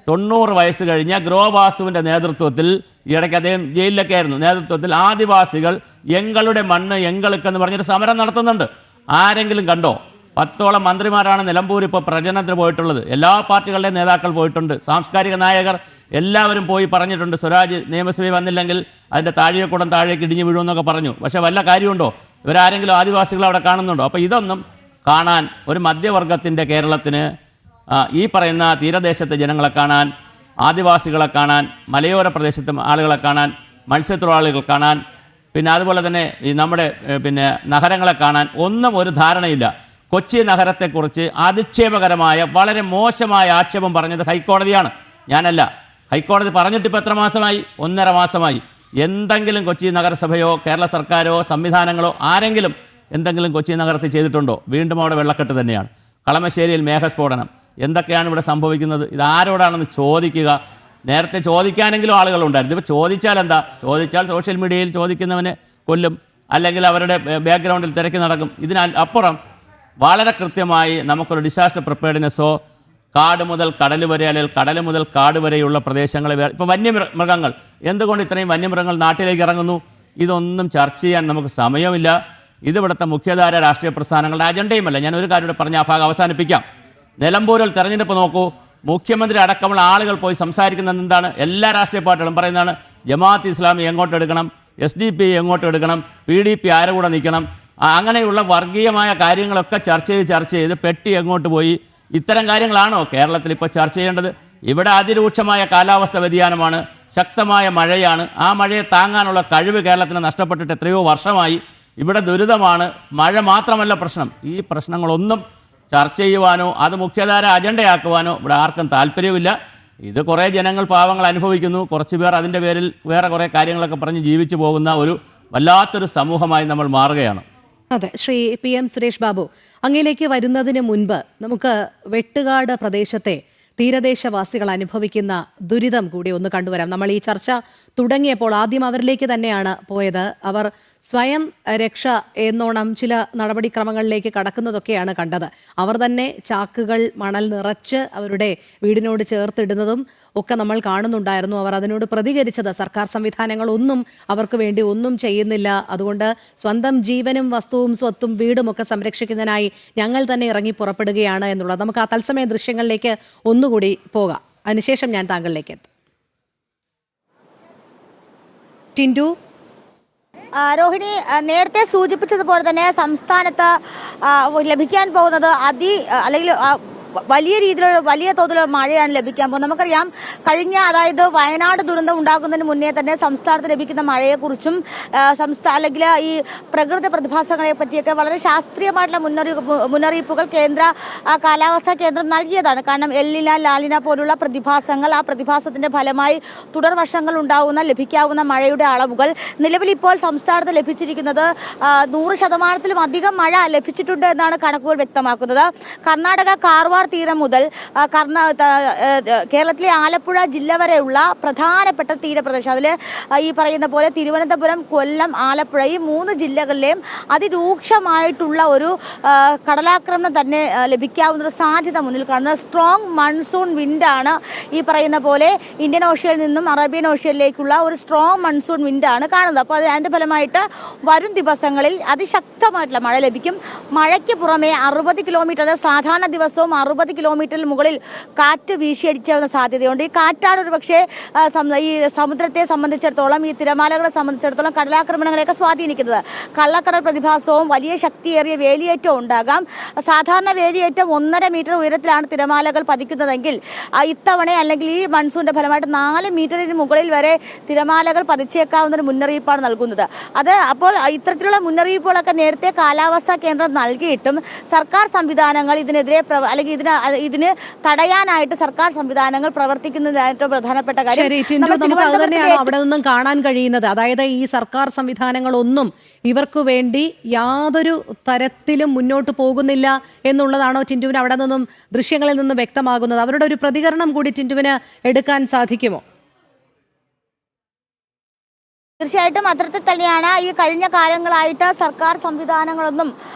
90 വയസ്സ് കഴിഞ്ഞ ഗ്രോവാസുവിൻ്റെ നേതൃത്വത്തിൽ, ഇടയ്ക്ക് അദ്ദേഹം ജയിലിലൊക്കെ ആയിരുന്നു, നേതൃത്വത്തിൽ ആദിവാസികൾ എങ്ങളുടെ മണ്ണ് എங்களுക്കെന്ന് പറഞ്ഞൊരു സമരം നടത്തുന്നുണ്ട്. ആരെങ്കിലും കണ്ടോ? 10ഓളം മന്ത്രിമാരാണ് നിലമ്പൂർ ഇപ്പോൾ പ്രചരണത്തിന് പോയിട്ടുള്ളത്. എല്ലാ പാർട്ടികളുടെയും നേതാക്കൾ പോയിട്ടുണ്ട്, സാംസ്കാരിക നായകർ എല്ലാവരും പോയി പറഞ്ഞിട്ടുണ്ട്. സ്വരാജ് നിയമസഭയിൽ വന്നില്ലെങ്കിൽ അതിൻ്റെ താഴെക്കൂടം താഴേക്ക് ഇടിഞ്ഞു വീഴുമെന്നൊക്കെ പറഞ്ഞു. പക്ഷേ വല്ല കാര്യമുണ്ടോ? ഇവരാരെങ്കിലും ആദിവാസികൾ അവിടെ കാണുന്നുണ്ടോ? അപ്പോൾ ഇതൊന്നും കാണാൻ ഒരു മധ്യവർഗത്തിൻ്റെ കേരളത്തിന്, ഈ പറയുന്ന തീരദേശത്തെ ജനങ്ങളെ കാണാൻ, ആദിവാസികളെ കാണാൻ, മലയോര പ്രദേശത്തെ ആളുകളെ കാണാൻ, മത്സ്യത്തൊഴിലാളികൾ കാണാൻ, പിന്നെ അതുപോലെ തന്നെ ഈ നമ്മുടെ നഗരങ്ങളെ കാണാൻ ഒന്നും ഒരു ധാരണയില്ല. കൊച്ചി നഗരത്തെക്കുറിച്ച് അധിക്ഷേപകരമായ വളരെ മോശമായ ആക്ഷേപം പറഞ്ഞത് ഹൈക്കോടതിയാണ്, ഞാനല്ല. ഹൈക്കോടതി പറഞ്ഞിട്ടിപ്പോൾ എത്ര മാസമായി? 1.5 മാസമായി. എന്തെങ്കിലും കൊച്ചി നഗരസഭയോ കേരള സർക്കാരോ സംവിധാനങ്ങളോ ആരെങ്കിലും എന്തെങ്കിലും കൊച്ചി നഗരത്തിൽ ചെയ്തിട്ടുണ്ടോ? വീണ്ടും അവിടെ വെള്ളക്കെട്ട് തന്നെയാണ്. കളമശ്ശേരിയിൽ മേഘസ്ഫോടനം. എന്തൊക്കെയാണ് ഇവിടെ സംഭവിക്കുന്നത്? ഇതാരോടാണെന്ന് ചോദിക്കുക. നേരത്തെ ചോദിക്കാനെങ്കിലും ആളുകളുണ്ടായിരുന്നു. ഇപ്പോൾ ചോദിച്ചാൽ എന്താ? ചോദിച്ചാൽ സോഷ്യൽ മീഡിയയിൽ ചോദിക്കുന്നവനെ കൊല്ലും, അല്ലെങ്കിൽ അവരുടെ ബാക്ക്ഗ്രൗണ്ടിൽ തിരക്കി നടക്കും. ഇതിനാൽ അപ്പുറം വളരെ കൃത്യമായി നമുക്കൊരു ഡിസാസ്റ്റർ പ്രിപ്പയർഡ്നെസ്സോ കാട് മുതൽ കടൽ വരെ അല്ലെങ്കിൽ കടൽ മുതൽ കാട് വരെയുള്ള പ്രദേശങ്ങളെ ഇപ്പോൾ വന്യമൃഗങ്ങൾ എന്തുകൊണ്ട് ഇത്രയും വന്യമൃഗങ്ങൾ നാട്ടിലേക്ക് ഇറങ്ങുന്നു? ഇതൊന്നും ചർച്ച ചെയ്യാൻ നമുക്ക് സമയമില്ല. ഇത് ഇവിടുത്തെ മുഖ്യധാര രാഷ്ട്രീയ പ്രസ്ഥാനങ്ങളുടെ അജണ്ടയുമല്ല. ഞാൻ ഒരു കാര്യം കൂടെ പറഞ്ഞ് ആ ഭാഗം അവസാനിപ്പിക്കാം. നിലമ്പൂരിൽ തെരഞ്ഞെടുപ്പ് നോക്കൂ, മുഖ്യമന്ത്രി അടക്കമുള്ള ആളുകൾ പോയി സംസാരിക്കുന്നത് എന്താണ്? എല്ലാ രാഷ്ട്രീയ പാർട്ടികളും പറയുന്നതാണ് ജമാഅത്ത് ഇസ്ലാമി എങ്ങോട്ട് എടുക്കണം, SDP എങ്ങോട്ട് എടുക്കണം, PDP ആരെ കൂടെ നിൽക്കണം, അങ്ങനെയുള്ള വർഗീയമായ കാര്യങ്ങളൊക്കെ ചർച്ച ചെയ്ത് പെട്ടി എങ്ങോട്ട് പോയി. ഇത്തരം കാര്യങ്ങളാണോ കേരളത്തിൽ ഇപ്പോൾ ചർച്ച ചെയ്യേണ്ടത്? ഇവിടെ അതിരൂക്ഷമായ കാലാവസ്ഥ വ്യതിയാനമാണ്, ശക്തമായ മഴയാണ്. ആ മഴയെ താങ്ങാനുള്ള കഴിവ് കേരളത്തിന് നഷ്ടപ്പെട്ടിട്ട് എത്രയോ വർഷമായി. ഇവിടെ ദുരിതമാണ്. മഴ മാത്രമല്ല പ്രശ്നം. ഈ പ്രശ്നങ്ങളൊന്നും ചർച്ച ചെയ്യുവാനോ അത് മുഖ്യധാര അജണ്ടയാക്കുവാനോ ഇവിടെ ആർക്കും താല്പര്യമില്ല. ഇത് കുറേ ജനങ്ങൾ, പാവങ്ങൾ അനുഭവിക്കുന്നു. കുറച്ച് പേർ അതിൻ്റെ പേരിൽ വേറെ കുറേ കാര്യങ്ങളൊക്കെ പറഞ്ഞ് ജീവിച്ചു പോകുന്ന ഒരു വല്ലാത്തൊരു സമൂഹമായി നമ്മൾ മാറുകയാണ്. അതെ, ശ്രീ PM സുരേഷ് ബാബു, അങ്ങയിലേക്ക് വരുന്നതിന് മുൻപ് നമുക്ക് വെട്ടുകാട് പ്രദേശത്തെ തീരദേശവാസികൾ അനുഭവിക്കുന്ന ദുരിതം കൂടി ഒന്ന് കണ്ടുവരാം. നമ്മൾ ഈ ചർച്ച തുടങ്ങിയപ്പോൾ ആദ്യം അവരിലേക്ക് തന്നെയാണ് പോയത്. അവർ സ്വയം രക്ഷ എന്നോണം ചില നടപടിക്രമങ്ങളിലേക്ക് കടക്കുന്നതൊക്കെയാണ് കണ്ടത്. അവർ തന്നെ ചാക്കുകൾ മണൽ നിറച്ച് അവരുടെ വീടിനോട് ചേർത്തിടുന്നതും ഒക്കെ നമ്മൾ കാണുന്നുണ്ടായിരുന്നു. അവർ അതിനോട് പ്രതികരിച്ചത് സർക്കാർ സംവിധാനങ്ങളൊന്നും അവർക്ക് വേണ്ടി ഒന്നും ചെയ്യുന്നില്ല, അതുകൊണ്ട് സ്വന്തം ജീവനും വസ്തുവും സ്വത്തും വീടും ഒക്കെ സംരക്ഷിക്കുന്നതിനായി ഞങ്ങൾ തന്നെ ഇറങ്ങി പുറപ്പെടുകയാണ് എന്നുള്ളത്. നമുക്ക് ആ തത്സമയ ദൃശ്യങ്ങളിലേക്ക് ഒന്നുകൂടി പോകാം. അതിനുശേഷം ഞാൻ താങ്കളിലേക്ക് എത്തും. ടിൻഡു, രോഹിണി നേരത്തെ സൂചിപ്പിച്ചതുപോലെ തന്നെ സംസ്ഥാനത്ത് ലഭിക്കാൻ പോകുന്നത് അല്ലെങ്കിൽ വലിയ രീതിയിലുള്ള വലിയ തോതിലുള്ള മഴയാണ് ലഭിക്കാൻ പോകുന്നത്. നമുക്കറിയാം, അതായത് വയനാട് ദുരന്തം ഉണ്ടാകുന്നതിന് മുന്നേ തന്നെ സംസ്ഥാനത്ത് ലഭിക്കുന്ന മഴയെക്കുറിച്ചും അല്ലെങ്കിൽ ഈ പ്രകൃതി പ്രതിഭാസങ്ങളെ പറ്റിയൊക്കെ വളരെ ശാസ്ത്രീയമായിട്ടുള്ള മുന്നറിയിപ്പുകൾ കേന്ദ്ര കാലാവസ്ഥാ കേന്ദ്രം നൽകിയതാണ്. കാരണം എൽനിന, ലാനിന പോലുള്ള പ്രതിഭാസങ്ങൾ, ആ പ്രതിഭാസത്തിന്റെ ഫലമായി തുടർ വർഷങ്ങൾ ലഭിക്കാവുന്ന മഴയുടെ അളവുകൾ നിലവിൽ ഇപ്പോൾ സംസ്ഥാനത്ത് ലഭിച്ചിരിക്കുന്നത് 100%-ലും അധികം മഴ ലഭിച്ചിട്ടുണ്ട് എന്നാണ് കണക്കുകൾ വ്യക്തമാക്കുന്നത്. കർണാടക കാർവാർ തീരം മുതൽ കേരളത്തിലെ ആലപ്പുഴ ജില്ല വരെയുള്ള പ്രധാനപ്പെട്ട തീരപ്രദേശം, അതിൽ ഈ പറയുന്ന പോലെ തിരുവനന്തപുരം, കൊല്ലം, ആലപ്പുഴ ഈ 3 ജില്ലകളിലെയും അതിരൂക്ഷമായിട്ടുള്ള ഒരു കടലാക്രമണം തന്നെ ലഭിക്കാവുന്ന സാധ്യത മുന്നിൽ കാണുന്നത്. സ്ട്രോങ് മൺസൂൺ വിൻഡാണ് ഈ പറയുന്ന പോലെ ഇന്ത്യൻ ഓഷ്യനിൽ നിന്നും അറേബ്യൻ ഓഷ്യനിലേക്കുള്ള ഒരു സ്ട്രോങ് മൺസൂൺ വിൻഡാണ് കാണുന്നത്. അപ്പോൾ അതിൻ്റെ ഫലമായിട്ട് വരും ദിവസങ്ങളിൽ അതിശക്തമായിട്ടുള്ള മഴ ലഭിക്കും. മഴയ്ക്ക് പുറമെ 60 കിലോമീറ്റർ, അതായത് സാധാരണ ദിവസവും 60 കിലോമീറ്ററിൽ മുകളിൽ കാറ്റ് വീശിയടിച്ചാവുന്ന സാധ്യതയുണ്ട്. ഈ കാറ്റാണ് ഒരു പക്ഷേ ഈ സമുദ്രത്തെ സംബന്ധിച്ചിടത്തോളം, ഈ തിരമാലകളെ സംബന്ധിച്ചിടത്തോളം കടലാക്രമണങ്ങളെയൊക്കെ സ്വാധീനിക്കുന്നത്. കള്ളക്കടൽ പ്രതിഭാസവും വലിയ ശക്തിയേറിയ വേലിയേറ്റവും ഉണ്ടാകാം. സാധാരണ വേലിയേറ്റം 1.5 മീറ്റർ ഉയരത്തിലാണ് തിരമാലകൾ പതിക്കുന്നതെങ്കിൽ ഇത്തവണ അല്ലെങ്കിൽ ഈ മൺസൂണിന്റെ ഫലമായിട്ട് 4 മീറ്ററിന് മുകളിൽ വരെ തിരമാലകൾ പതിച്ചേക്കാവുന്ന ഒരു മുന്നറിയിപ്പാണ് നൽകുന്നത്. അപ്പോൾ ഇത്തരത്തിലുള്ള മുന്നറിയിപ്പുകളൊക്കെ നേരത്തെ കാലാവസ്ഥാ കേന്ദ്രം നൽകിയിട്ടും സർക്കാർ സംവിധാനങ്ങൾ ഇതിനെതിരെ അല്ലെങ്കിൽ ഇതിന് തടയാനായിട്ട് സർക്കാർ സംവിധാനങ്ങൾ പ്രവർത്തിക്കുന്നതിനായിട്ട് പ്രധാനപ്പെട്ട കാര്യം നമുക്ക് അത് തന്നെയാണ് അവിടെ നിന്നും കാണാൻ കഴിയുന്നത്. അതായത് ഈ സർക്കാർ സംവിധാനങ്ങളൊന്നും ഇവർക്ക് വേണ്ടി യാതൊരു തരത്തിലും മുന്നോട്ട് പോകുന്നില്ല എന്നുള്ളതാണോ ടിൻഡുവിന് അവിടെ നിന്നും ദൃശ്യങ്ങളിൽ നിന്നും വ്യക്തമാകുന്നത്? അവരുടെ ഒരു പ്രതികരണം കൂടി ടിൻഡുവിന് എടുക്കാൻ സാധിക്കുമോ? തീർച്ചയായിട്ടും അത്തരത്തിൽ തന്നെയാണ്. ഈ കഴിഞ്ഞ കാലങ്ങളായിട്ട് സർക്കാർ സംവിധാനങ്ങളൊന്നും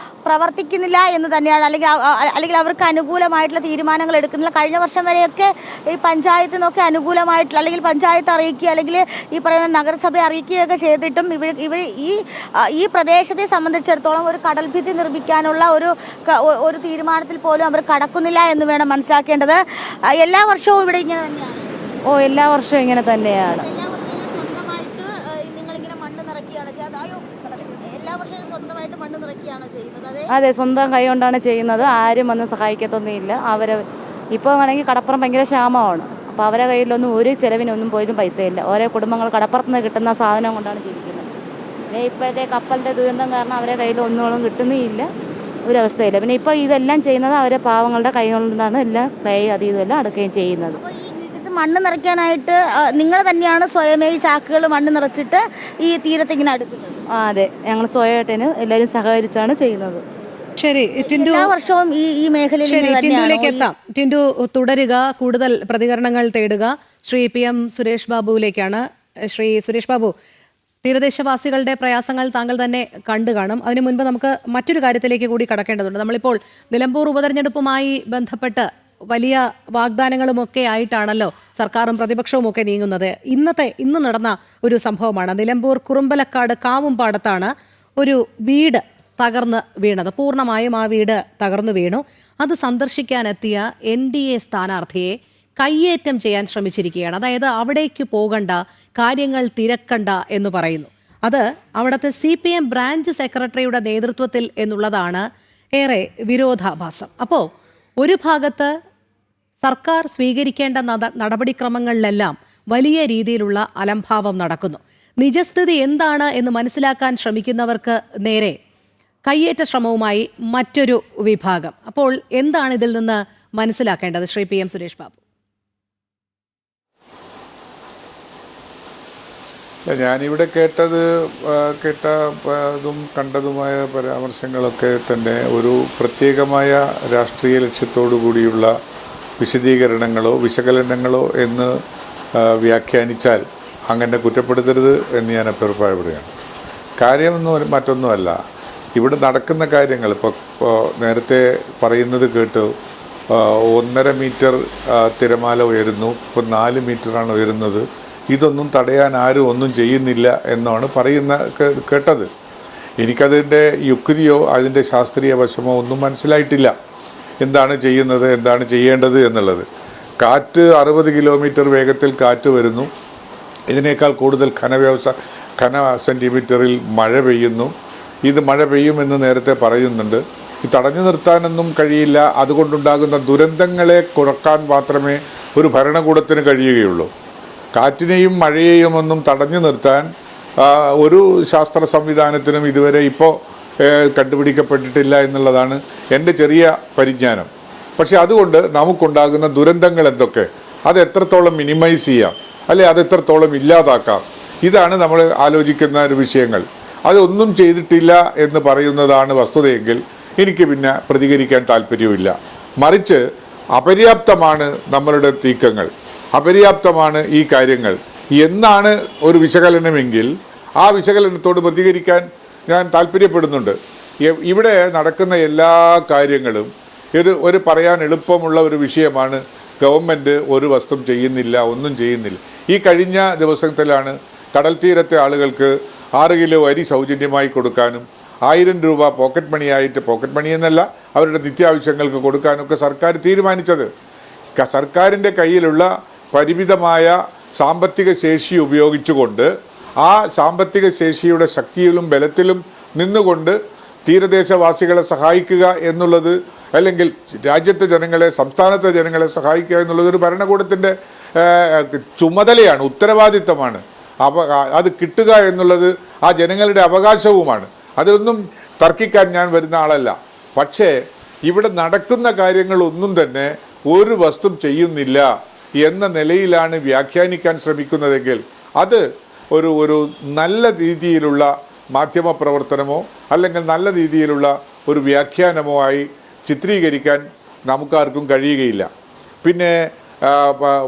പ്രവർത്തിക്കുന്നില്ല എന്ന് തന്നെയാണ്, അല്ലെങ്കിൽ അവർക്ക് അനുകൂലമായിട്ടുള്ള തീരുമാനങ്ങൾ എടുക്കുന്നില്ല. കഴിഞ്ഞ വർഷം വരെയൊക്കെ ഈ പഞ്ചായത്തിൽ നിന്നൊക്കെ അനുകൂലമായിട്ടുള്ള, അല്ലെങ്കിൽ പഞ്ചായത്ത് അറിയിക്കുക, അല്ലെങ്കിൽ ഈ പറയുന്ന നഗരസഭ അറിയിക്കുകയൊക്കെ ചെയ്തിട്ടും ഇവർ ഈ പ്രദേശത്തെ സംബന്ധിച്ചിടത്തോളം ഒരു കടൽഭിത്തി നിർമ്മിക്കാനുള്ള ഒരു തീരുമാനത്തിൽ പോലും അവർ കടക്കുന്നില്ല എന്ന് വേണം മനസ്സിലാക്കേണ്ടത്. എല്ലാ വർഷവും ഇവിടെ ഇങ്ങനെ തന്നെയാണ്. എല്ലാ വർഷവും ഇങ്ങനെ തന്നെയാണ്. അതെ, സ്വന്തം കൈ കൊണ്ടാണ് ചെയ്യുന്നത്. ആരും വന്ന് സഹായിക്കത്തൊന്നുമില്ല. ഇപ്പോൾ വേണമെങ്കിൽ കടപ്പുറം ഭയങ്കര ക്ഷാമമാണ്. അപ്പോൾ അവരെ കയ്യിലൊന്നും ഒരു ചിലവിനൊന്നും പോലും പൈസയില്ല. ഓരോ കുടുംബങ്ങൾ കടപ്പുറത്ത് നിന്ന് കിട്ടുന്ന സാധനം കൊണ്ടാണ് ജീവിക്കുന്നത്. പിന്നെ ഇപ്പോഴത്തെ കപ്പലിൻ്റെ ദുരന്തം കാരണം അവരെ കയ്യിൽ ഒന്നും കിട്ടുന്നില്ല, ഒരവസ്ഥയില്ല. പിന്നെ ഇപ്പോൾ ഇതെല്ലാം ചെയ്യുന്നത് അവരെ പാവങ്ങളുടെ കൈ കൊണ്ടാണ് എല്ലാം ക്ലേ ഇതെല്ലാം അടുക്കുകയും ചെയ്യുന്നത്. മണ്ണ് നിറയ്ക്കാനായിട്ട് നിങ്ങൾ തന്നെയാണ് സ്വയമേ ഈ ചാക്കുകൾ മണ്ണ് നിറച്ചിട്ട് ഈ തീരത്ത് ഇങ്ങനെ അടുക്കുന്നത്? അതെ, ഞങ്ങൾ സ്വയമായിട്ടതിന് എല്ലാവരും സഹകരിച്ചാണ് ചെയ്യുന്നത്. ശരി ടിൻഡു, എല്ലാ വർഷവും ഈ മേഖലയിൽ ടിൻഡുവിലേക്ക് എത്താം. ടിൻഡു തുടരുക, കൂടുതൽ പ്രതികരണങ്ങൾ തേടുക. ശ്രീ PM സുരേഷ് ബാബുവിലേക്കാണ്. ശ്രീ സുരേഷ് ബാബു, തീരദേശവാസികളുടെ പ്രയാസങ്ങൾ താങ്കൾ തന്നെ കണ്ടു കാണും. അതിനു മുൻപ് നമുക്ക് മറ്റൊരു കാര്യത്തിലേക്ക് കൂടി കടക്കേണ്ടതുണ്ട്. നമ്മളിപ്പോൾ നിലമ്പൂർ ഉപതെരഞ്ഞെടുപ്പുമായി ബന്ധപ്പെട്ട് വലിയ വാഗ്ദാനങ്ങളുമൊക്കെ ആയിട്ടാണല്ലോ സർക്കാരും പ്രതിപക്ഷവും ഒക്കെ നീങ്ങുന്നത്. ഇന്ന് നടന്ന ഒരു സംഭവമാണ്. നിലമ്പൂർ കുറുമ്പലക്കാട് കാവുംപാടത്താണ് ഒരു വീട് തകർന്ന് വീണത്. പൂർണ്ണമായും ആ വീട് തകർന്നു വീണു. അത് സന്ദർശിക്കാനെത്തിയ NDA സ്ഥാനാർത്ഥിയെ കയ്യേറ്റം ചെയ്യാൻ ശ്രമിച്ചിരിക്കുകയാണ്. അതായത് അവിടേക്ക് പോകണ്ട, കാര്യങ്ങൾ തിരക്കണ്ട എന്ന് പറയുന്നു. അത് അവിടുത്തെ CPM ബ്രാഞ്ച് സെക്രട്ടറിയുടെ നേതൃത്വത്തിൽ എന്നുള്ളതാണ് ഏറെ വിരോധാഭാസം. അപ്പോൾ ഒരു ഭാഗത്ത് സർക്കാർ സ്വീകരിക്കേണ്ട നടപടിക്രമങ്ങളിലെല്ലാം വലിയ രീതിയിലുള്ള അലംഭാവം നടക്കുന്നു. നിജസ്ഥിതി എന്താണ് എന്ന് മനസ്സിലാക്കാൻ ശ്രമിക്കുന്നവർക്ക് നേരെ കയ്യേറ്റ ശ്രമവുമായി മറ്റൊരു വിഭാഗം. അപ്പോൾ എന്താണ് ഇതിൽ നിന്ന് മനസ്സിലാക്കേണ്ടത്? ശ്രീ PM സുരേഷ് ബാബു. ഞാനിവിടെ കേട്ടതും കണ്ടതുമായ പരാമർശങ്ങളൊക്കെ തന്നെ ഒരു പ്രത്യേകമായ രാഷ്ട്രീയ ലക്ഷ്യത്തോടു കൂടിയുള്ള വിശദീകരണങ്ങളോ വിശകലനങ്ങളോ എന്ന് വ്യാഖ്യാനിച്ചാൽ അങ്ങനെ കുറ്റപ്പെടുത്തരുത് എന്ന് ഞാൻ അഭിപ്രായപ്പെടുകയാണ്. കാര്യമൊന്നും മറ്റൊന്നുമല്ല, ഇവിടെ നടക്കുന്ന കാര്യങ്ങൾ ഇപ്പോൾ നേരത്തെ പറയുന്നത് കേട്ടു, 1.5 മീറ്റർ തിരമാല ഉയരുന്നു, ഇപ്പോൾ 4 മീറ്ററാണ് ഉയരുന്നത്. ഇതൊന്നും തടയാൻ ആരും ഒന്നും ചെയ്യുന്നില്ല എന്നാണ് കേട്ടത്. എനിക്കതിൻ്റെ യുക്തിയോ അതിൻ്റെ ശാസ്ത്രീയ വശമോ ഒന്നും മനസ്സിലായിട്ടില്ല. എന്താണ് ചെയ്യുന്നത്, എന്താണ് ചെയ്യേണ്ടത് എന്നുള്ളത്. കാറ്റ് 60 കിലോമീറ്റർ വേഗത്തിൽ കാറ്റ് വരുന്നു. ഇതിനേക്കാൾ കൂടുതൽ ഘന സെൻറ്റിമീറ്ററിൽ മഴ പെയ്യുന്നു. ഇത് മഴ പെയ്യുമെന്ന് നേരത്തെ പറയുന്നുണ്ട്. ഇത് തടഞ്ഞു നിർത്താനൊന്നും കഴിയില്ല. അതുകൊണ്ടുണ്ടാകുന്ന ദുരന്തങ്ങളെ കുറക്കാൻ മാത്രമേ ഒരു ഭരണകൂടത്തിന് കഴിയുകയുള്ളൂ. കാറ്റിനെയും മഴയെയും ഒന്നും തടഞ്ഞു നിർത്താൻ ഒരു ശാസ്ത്ര സംവിധാനത്തിനും ഇതുവരെ ഇപ്പോൾ കണ്ടുപിടിക്കപ്പെട്ടിട്ടില്ല എന്നുള്ളതാണ് എൻ്റെ ചെറിയ പരിജ്ഞാനം. പക്ഷേ അതുകൊണ്ട് നമുക്കുണ്ടാകുന്ന ദുരന്തങ്ങൾ എന്തൊക്കെ, അത് എത്രത്തോളം മിനിമൈസ് ചെയ്യാം, അല്ലെ അത് എത്രത്തോളം ഇല്ലാതാക്കാം, ഇതാണ് നമ്മൾ ആലോചിക്കുന്ന ഒരു വിഷയങ്ങൾ. അതൊന്നും ചെയ്തിട്ടില്ല എന്ന് പറയുന്നതാണ് വസ്തുതയെങ്കിൽ എനിക്ക് പിന്നെ പ്രതികരിക്കാൻ താല്പര്യമില്ല. മറിച്ച് അപര്യാപ്തമാണ് നമ്മളുടെ നീക്കങ്ങൾ, അപര്യാപ്തമാണ് ഈ കാര്യങ്ങൾ എന്നാണ് ഒരു വിശകലനമെങ്കിൽ ആ വിശകലനത്തോട് പ്രതികരിക്കാൻ ഞാൻ താല്പര്യപ്പെടുന്നുണ്ട്. ഇവിടെ നടക്കുന്ന എല്ലാ കാര്യങ്ങളും ഒരു പറയാൻ എളുപ്പമുള്ള ഒരു വിഷയമാണ്. ഗവൺമെൻറ് ഒരു വസ്തുവും ചെയ്യുന്നില്ല, ഒന്നും ചെയ്യുന്നില്ല. ഈ കഴിഞ്ഞ ദിവസത്തിലാണ് കടൽ തീരത്തെ ആളുകൾക്ക് 6 കിലോ അരി സൗജന്യമായി കൊടുക്കാനും 1000 രൂപ പോക്കറ്റ് മണി എന്നല്ല, അവരുടെ നിത്യാവശ്യങ്ങൾക്ക് കൊടുക്കാനൊക്കെ സർക്കാർ തീരുമാനിച്ചത്. സർക്കാരിൻ്റെ കയ്യിലുള്ള പരിമിതമായ സാമ്പത്തിക ശേഷി ഉപയോഗിച്ചുകൊണ്ട് ആ സാമ്പത്തിക ശേഷിയുടെ ശക്തിയിലും ബലത്തിലും നിന്നുകൊണ്ട് തീരദേശവാസികളെ സഹായിക്കുക എന്നുള്ളത്, അല്ലെങ്കിൽ രാജ്യത്തെ ജനങ്ങളെ, സംസ്ഥാനത്തെ ജനങ്ങളെ സഹായിക്കുക എന്നുള്ളത് ഒരു ഭരണകൂടത്തിൻ്റെ ചുമതലയാണ്, ഉത്തരവാദിത്തമാണ്. അത് കിട്ടുക എന്നുള്ളത് ആ ജനങ്ങളുടെ അവകാശവുമാണ്. അതൊന്നും തർക്കിക്കാൻ ഞാൻ വരുന്ന ആളല്ല. പക്ഷേ ഇവിടെ നടക്കുന്ന കാര്യങ്ങളൊന്നും തന്നെ ഒരു വസ്തു ചെയ്യുന്നില്ല എന്ന നിലയിലാണ് വ്യാഖ്യാനിക്കാൻ ശ്രമിക്കുന്നതെങ്കിൽ അത് ഒരു നല്ല രീതിയിലുള്ള മാധ്യമ പ്രവർത്തനമോ അല്ലെങ്കിൽ നല്ല രീതിയിലുള്ള ഒരു വ്യാഖ്യാനമോ ആയി ചിത്രീകരിക്കാൻ നമുക്കാർക്കും കഴിയുകയില്ല. പിന്നെ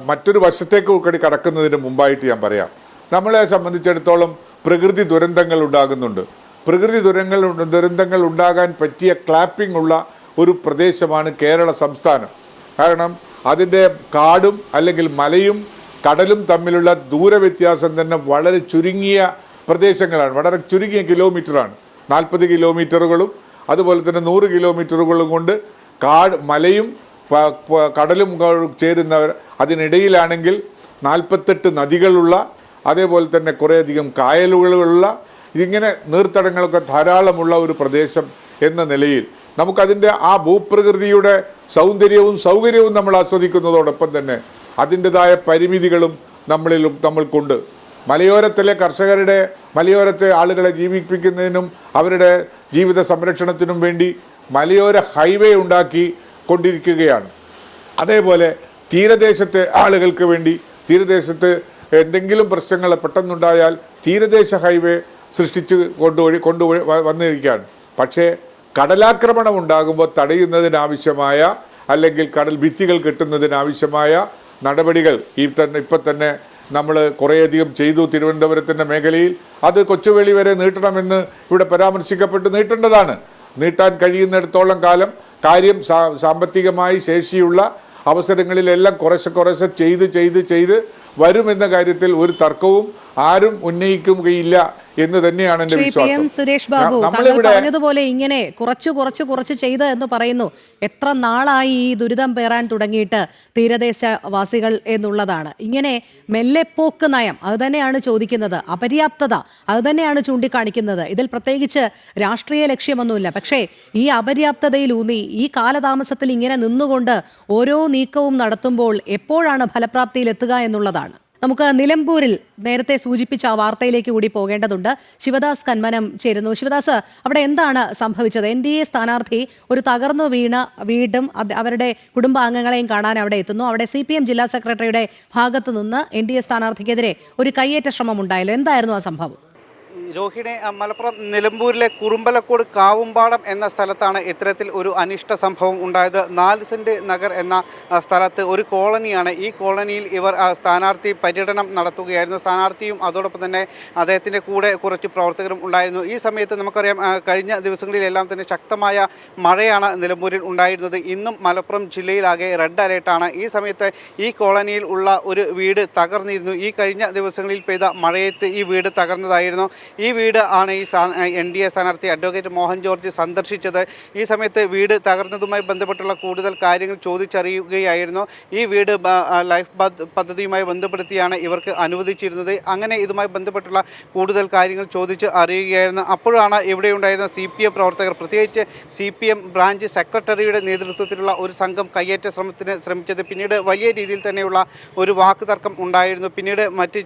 മറ്റൊരു വശത്തേക്ക് കടക്കുന്നതിന് മുമ്പായിട്ട് ഞാൻ പറയാം, നമ്മളെ സംബന്ധിച്ചിടത്തോളം പ്രകൃതി ദുരന്തങ്ങൾ ഉണ്ടാകുന്നുണ്ട്. പ്രകൃതി ദുരന്തങ്ങൾ ഉണ്ടാകാൻ പറ്റിയ ക്ലാപ്പിംഗ് ഉള്ള ഒരു പ്രദേശമാണ് കേരള സംസ്ഥാനം. കാരണം അതിൻ്റെ കാടും അല്ലെങ്കിൽ മലയും കടലും തമ്മിലുള്ള ദൂരവ്യത്യാസം തന്നെ വളരെ ചുരുങ്ങിയ പ്രദേശങ്ങളാണ്, വളരെ ചുരുങ്ങിയ കിലോമീറ്ററാണ്. 40 കിലോമീറ്ററുകളും അതുപോലെ തന്നെ 100 കിലോമീറ്ററുകളും കൊണ്ട് മലയും കടലും ചേരുന്നവർ. അതിനിടയിലാണെങ്കിൽ 48 നദികളുള്ള, അതേപോലെ തന്നെ കുറേയധികം കായലുകളുള്ള, ഇങ്ങനെ നീർത്തടങ്ങളൊക്കെ ധാരാളമുള്ള ഒരു പ്രദേശം എന്ന നിലയിൽ നമുക്കതിൻ്റെ ആ ഭൂപ്രകൃതിയുടെ സൗന്ദര്യവും സൗകര്യവും നമ്മൾ ആസ്വദിക്കുന്നതോടൊപ്പം തന്നെ അതിൻ്റെതായ പരിമിതികളും നമ്മൾക്കുണ്ട്. മലയോരത്തിലെ കർഷകരുടെ, മലയോരത്തെ ആളുകളെ ജീവിപ്പിക്കുന്നതിനും അവരുടെ ജീവിത സംരക്ഷണത്തിനും വേണ്ടി മലയോര ഹൈവേ ഉണ്ടാക്കി കൊണ്ടിരിക്കുകയാണ്. അതേപോലെ തീരദേശത്തെ ആളുകൾക്ക് വേണ്ടി, തീരദേശത്ത് എന്തെങ്കിലും പ്രശ്നങ്ങൾ പെട്ടെന്നുണ്ടായാൽ തീരദേശ ഹൈവേ സൃഷ്ടിച്ച് കൊണ്ടുപോയി വന്നിരിക്കുകയാണ്. പക്ഷേ കടലാക്രമണം ഉണ്ടാകുമ്പോൾ തടയുന്നതിനാവശ്യമായ, അല്ലെങ്കിൽ കടൽ ഭിത്തികൾ കെട്ടുന്നതിനാവശ്യമായ നടപടികൾ ഇപ്പം തന്നെ നമ്മൾ കുറേയധികം ചെയ്തു. തിരുവനന്തപുരത്തിൻ്റെ മേഖലയിൽ അത് കൊച്ചുവേളി വരെ നീട്ടണമെന്ന് ഇവിടെ പരാമർശിക്കപ്പെട്ട് നീട്ടേണ്ടതാണ്. നീട്ടാൻ കഴിയുന്നിടത്തോളം കാലം കാര്യം സാമ്പത്തികമായി ശേഷിയുള്ള അവസരങ്ങളിലെല്ലാം കുറേശ്ശെ ചെയ്ത് വരുമെന്ന കാര്യത്തിൽ ഒരു തർക്കവും ആരും ഉന്നയിക്കുകയില്ല എന്ന് തന്നെയാണ് എൻ്റെ വിശ്വാസം. സുരേഷ് ബാബു താങ്കൾ പറഞ്ഞതുപോലെ ഇങ്ങനെ കുറച്ച് ചെയ്ത് എന്ന് പറയുന്നു. എത്ര നാളായി ഈ ദുരിതം പേറാൻ തുടങ്ങിയിട്ട് തീരദേശവാസികൾ എന്നുള്ളതാണ്. ഇങ്ങനെ മെല്ലെപ്പോക്ക് നയം അത് തന്നെയാണ് ചോദിക്കുന്നത്, അപര്യാപ്തത അത് തന്നെയാണ് ചൂണ്ടിക്കാണിക്കുന്നത്. ഇതിൽ പ്രത്യേകിച്ച് രാഷ്ട്രീയ ലക്ഷ്യമൊന്നുമില്ല. പക്ഷേ ഈ അപര്യാപ്തതയിലൂന്നി ഈ കാലതാമസത്തിൽ ഇങ്ങനെ നിന്നുകൊണ്ട് ഓരോ നീക്കവും നടത്തുമ്പോൾ എപ്പോഴാണ് ഫലപ്രാപ്തിയിലെത്തുക എന്നുള്ളതാണ്. നമുക്ക് നിലമ്പൂരിൽ നേരത്തെ സൂചിപ്പിച്ച ആ വാർത്തയിലേക്ക് കൂടി പോകേണ്ടതുണ്ട്. ശിവദാസ് കന്മനം ചേരുന്നു. ശിവദാസ്, അവിടെ എന്താണ് സംഭവിച്ചത്? NDA സ്ഥാനാർത്ഥി ഒരു തകർന്നു വീണ വീടും അവരുടെ കുടുംബാംഗങ്ങളെയും കാണാൻ അവിടെ എത്തുന്നു. അവിടെ CPM ജില്ലാ സെക്രട്ടറിയുടെ ഭാഗത്തു നിന്ന് NDA സ്ഥാനാർത്ഥിക്കെതിരെ ഒരു കയ്യേറ്റ ശ്രമം ഉണ്ടായല്ലോ. എന്തായിരുന്നു ആ സംഭവം? രോഹിണി, മലപ്പുറം നിലമ്പൂരിലെ കുറുമ്പലക്കോട് കാവുംപാടം എന്ന സ്ഥലത്താണ് ഇത്തരത്തിൽ ഒരു അനിഷ്ട സംഭവം ഉണ്ടായത്. 4 സെന്റ് നഗർ എന്ന സ്ഥലത്ത് ഒരു കോളനിയാണ്. ഈ കോളനിയിൽ ഇവർ സ്ഥാനാർത്ഥി പര്യടനം നടത്തുകയായിരുന്നു. സ്ഥാനാർത്ഥിയും അതോടൊപ്പം തന്നെ അദ്ദേഹത്തിൻ്റെ കൂടെ കുറച്ച് പ്രവർത്തകരും ഉണ്ടായിരുന്നു. ഈ സമയത്ത് നമുക്കറിയാം, കഴിഞ്ഞ ദിവസങ്ങളിലെല്ലാം തന്നെ ശക്തമായ മഴയാണ് നിലമ്പൂരിൽ ഉണ്ടായിരുന്നത്. ഇന്നും മലപ്പുറം ജില്ലയിലാകെ റെഡ് അലേർട്ടാണ്. ഈ സമയത്ത് ഈ കോളനിയിൽ ഉള്ള ഒരു വീട് തകർന്നിരുന്നു. ഈ കഴിഞ്ഞ ദിവസങ്ങളിൽ പെയ്ത മഴയത്ത് ഈ വീട് തകർന്നതായിരുന്നു. ഈ വീട് ആണ് ഈ NDA സ്ഥാനാർത്ഥി അഡ്വക്കേറ്റ് മോഹൻ ജോർജ് സന്ദർശിച്ചത്. ഈ സമയത്ത് വീട് തകർന്നതുമായി ബന്ധപ്പെട്ടുള്ള കൂടുതൽ കാര്യങ്ങൾ ചോദിച്ചറിയുകയായിരുന്നു. ഈ വീട് ലൈഫ് പദ്ധതിയുമായി ബന്ധപ്പെടുത്തിയാണ് ഇവർക്ക് അനുവദിച്ചിരുന്നത്. അങ്ങനെ ഇതുമായി ബന്ധപ്പെട്ടുള്ള കൂടുതൽ കാര്യങ്ങൾ ചോദിച്ച് അറിയുകയായിരുന്നു. അപ്പോഴാണ് ഇവിടെയുണ്ടായിരുന്ന CPM പ്രവർത്തകർ, പ്രത്യേകിച്ച് CPM ബ്രാഞ്ച് സെക്രട്ടറിയുടെ നേതൃത്വത്തിലുള്ള ഒരു സംഘം കയ്യേറ്റ ശ്രമത്തിന് ശ്രമിച്ചത്. പിന്നീട് വലിയ രീതിയിൽ തന്നെയുള്ള ഒരു വാക്കുതർക്കം ഉണ്ടായിരുന്നു. പിന്നീട് മറ്റ്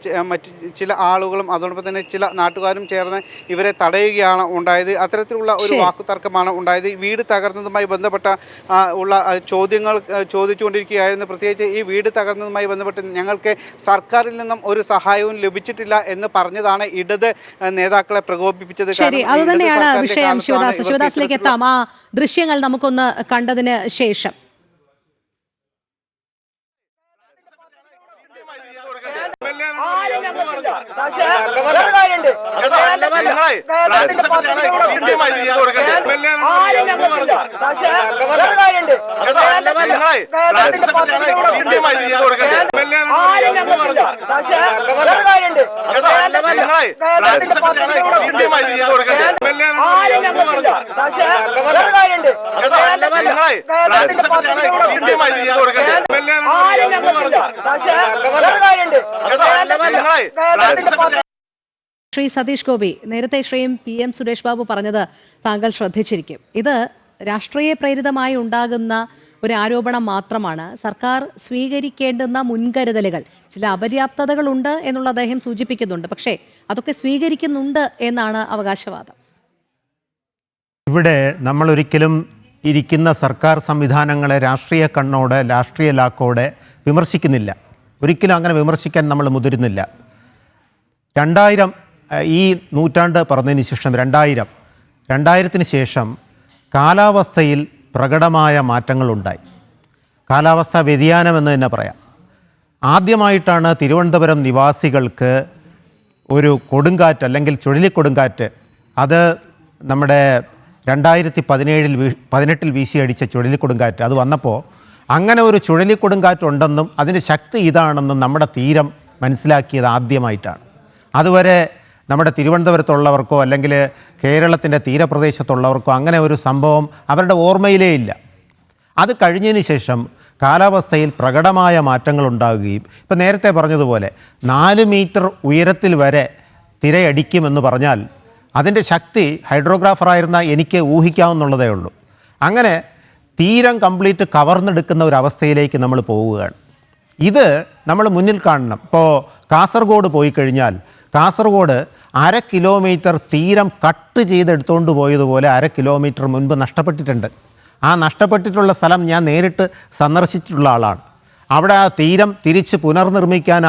ചില ആളുകളും അതോടൊപ്പം തന്നെ ചില നാട്ടുകാരും ചേർന്ന് ഇവരെ തടയുകയാണ് ഉണ്ടായത്. അത്തരത്തിലുള്ള ഒരു വാക്കുതർക്കമാണ് ഉണ്ടായത്. വീട് തകർന്നതുമായി ബന്ധപ്പെട്ട ഉള്ള ചോദ്യങ്ങൾ ചോദിച്ചുകൊണ്ടിരിക്കുകയായിരുന്നു. പ്രത്യേകിച്ച് ഈ വീട് തകർന്നതുമായി ബന്ധപ്പെട്ട് ഞങ്ങൾക്ക് സർക്കാരിൽ നിന്നും ഒരു സഹായവും ലഭിച്ചിട്ടില്ല എന്ന് പറഞ്ഞതാണ് ഇടത് നേതാക്കളെ പ്രകോപിപ്പിച്ചത്. ശരി, അത് തന്നെയാണ് വിഷയം. ശിവദാസിലേക്ക് എത്താം. ആ ദൃശ്യങ്ങൾ നമുക്കൊന്ന് കണ്ടതിന് ശേഷം ശ്രീ സതീഷ് ഗോപി, നേരത്തെ PM സുരേഷ് ബാബു പറഞ്ഞത് താങ്കൾ ശ്രദ്ധിച്ചിരിക്കും. ഇത് രാഷ്ട്രീയ പ്രേരിതമായി ഉണ്ടാകുന്ന ഒരു ആരോപണം മാത്രമാണ്. സർക്കാർ സ്വീകരിക്കേണ്ടുന്ന മുൻകരുതലുകൾ, ചില അപര്യാപ്തതകളുണ്ട് എന്നുള്ള അദ്ദേഹം സൂചിപ്പിക്കുന്നുണ്ട്. പക്ഷേ അതൊക്കെ സ്വീകരിക്കുന്നുണ്ട് എന്നാണ് അവകാശവാദം. ഇവിടെ നമ്മൾ ഒരിക്കലും ഇരിക്കുന്ന സർക്കാർ സംവിധാനങ്ങളെ രാഷ്ട്രീയ കണ്ണോടെ, രാഷ്ട്രീയ ലാക്കോടെ വിമർശിക്കുന്നില്ല. ഒരിക്കലും അങ്ങനെ വിമർശിക്കാൻ നമ്മൾ മുതിരുന്നില്ല. 2000 ഈ നൂറ്റാണ്ട് പറഞ്ഞതിന് ശേഷം 2000-ന് ശേഷം കാലാവസ്ഥയിൽ പ്രകടമായ മാറ്റങ്ങളുണ്ടായി. കാലാവസ്ഥാ വ്യതിയാനമെന്ന് തന്നെ പറയാം. ആദ്യമായിട്ടാണ് തിരുവനന്തപുരം നിവാസികൾക്ക് ഒരു കൊടുങ്കാറ്റ് അല്ലെങ്കിൽ ചുഴലിക്കൊടുങ്കാറ്റ്, അത് നമ്മുടെ 2018 വീശിയടിച്ച ചുഴലിക്കൊടുങ്കാറ്റ്, അത് വന്നപ്പോൾ അങ്ങനെ ഒരു ചുഴലിക്കൊടുങ്കാറ്റുണ്ടെന്നും അതിൻ്റെ ശക്തി ഇതാണെന്നും നമ്മുടെ തീരം മനസ്സിലാക്കിയത് ആദ്യമായിട്ടാണ്. അതുവരെ നമ്മുടെ തിരുവനന്തപുരത്തുള്ളവർക്കോ അല്ലെങ്കിൽ കേരളത്തിൻ്റെ തീരപ്രദേശത്തുള്ളവർക്കോ അങ്ങനെ ഒരു സംഭവം അവരുടെ ഓർമ്മയിലേ ഇല്ല. അത് കഴിഞ്ഞതിന് ശേഷം കാലാവസ്ഥയിൽ പ്രകടമായ മാറ്റങ്ങൾ ഉണ്ടാകുകയും, ഇപ്പം നേരത്തെ പറഞ്ഞതുപോലെ 4 മീറ്റർ ഉയരത്തിൽ വരെ തിരയടിക്കുമെന്ന് പറഞ്ഞാൽ അതിൻ്റെ ശക്തി ഹൈഡ്രോഗ്രാഫറായിരുന്ന എനിക്ക് ഊഹിക്കാവുന്നുള്ളതേ ഉള്ളൂ. അങ്ങനെ തീരം കംപ്ലീറ്റ് കവർന്നെടുക്കുന്ന ഒരു അവസ്ഥയിലേക്ക് നമ്മൾ പോവുകയാണ്. ഇത് നമ്മൾ മുന്നിൽ കാണണം. ഇപ്പോൾ കാസർഗോഡ് പോയി കഴിഞ്ഞാൽ കാസർഗോഡ് 1/2 കിലോമീറ്റർ തീരം കട്ട് ചെയ്തെടുത്തുകൊണ്ട് പോയതുപോലെ 1/2 കിലോമീറ്റർ മുൻപ് നഷ്ടപ്പെട്ടിട്ടുണ്ട്. ആ നഷ്ടപ്പെട്ടിട്ടുള്ള സ്ഥലം ഞാൻ നേരിട്ട് സന്ദർശിച്ചിട്ടുള്ള ആളാണ്. അവിടെ ആ തീരം തിരിച്ച് പുനർനിർമ്മിക്കാൻ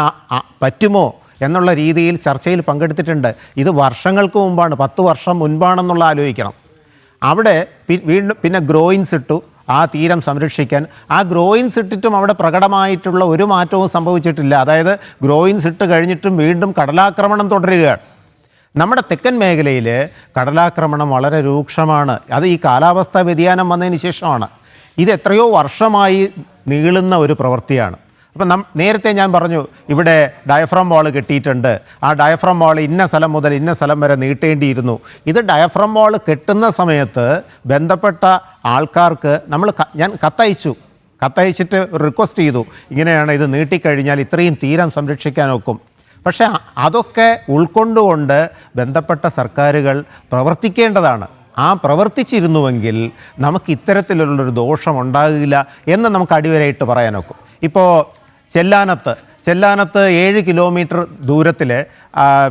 പറ്റുമോ എന്നുള്ള രീതിയിൽ ചർച്ചയിൽ പങ്കെടുത്തിട്ടുണ്ട്. ഇത് വർഷങ്ങൾക്ക് മുമ്പാണ്, 10 വർഷം മുൻപാണെന്നുള്ള ആലോചിക്കണം. അവിടെ വീണ്ടും പിന്നെ ഗ്രോയിൻസ് ഇട്ടു ആ തീരം സംരക്ഷിക്കാൻ. ആ ഗ്രോയിൻസ് ഇട്ടിട്ടും അവിടെ പ്രകടമായിട്ടുള്ള ഒരു മാറ്റവും സംഭവിച്ചിട്ടില്ല. അതായത് ഗ്രോയിൻസ് ഇട്ട് കഴിഞ്ഞിട്ടും വീണ്ടും കടലാക്രമണം തുടരുകയാണ്. നമ്മുടെ തെക്കൻ മേഖലയിൽ കടലാക്രമണം വളരെ രൂക്ഷമാണ്. അത് ഈ കാലാവസ്ഥാ വ്യതിയാനം വന്നതിന് ശേഷമാണ്. ഇത് എത്രയോ വർഷമായി നീളുന്ന ഒരു പ്രവൃത്തിയാണ്. അപ്പം നേരത്തെ ഞാൻ പറഞ്ഞു ഇവിടെ ഡയഫ്രം വാൾ കെട്ടിയിട്ടുണ്ട്, ആ ഡയഫ്രം വാൾ ഇന്ന സ്ഥലം മുതൽ ഇന്ന സ്ഥലം വരെ നീട്ടേണ്ടിയിരുന്നു. ഇത് ഡയഫ്രം വാൾ കെട്ടുന്ന സമയത്ത് ബന്ധപ്പെട്ട ആൾക്കാർക്ക് ഞാൻ കത്തയച്ചിട്ട് ഒരു റിക്വസ്റ്റ് ചെയ്തു, ഇങ്ങനെയാണ് ഇത് നീട്ടിക്കഴിഞ്ഞാൽ ഇത്രയും തീരം സംരക്ഷിക്കാൻ ഒക്കും. പക്ഷേ അതൊക്കെ ഉൾക്കൊണ്ടുകൊണ്ട് ബന്ധപ്പെട്ട സർക്കാരുകൾ പ്രവർത്തിക്കേണ്ടതാണ്. ആ പ്രവർത്തിച്ചിരുന്നുവെങ്കിൽ നമുക്ക് ഇത്തരത്തിലുള്ളൊരു ദോഷം ഉണ്ടാകില്ല എന്ന് നമുക്ക് അടിവരായിട്ട് പറയാനൊക്കും. ഇപ്പോൾ ചെല്ലാനത്ത് 7 കിലോമീറ്റർ ദൂരത്തിൽ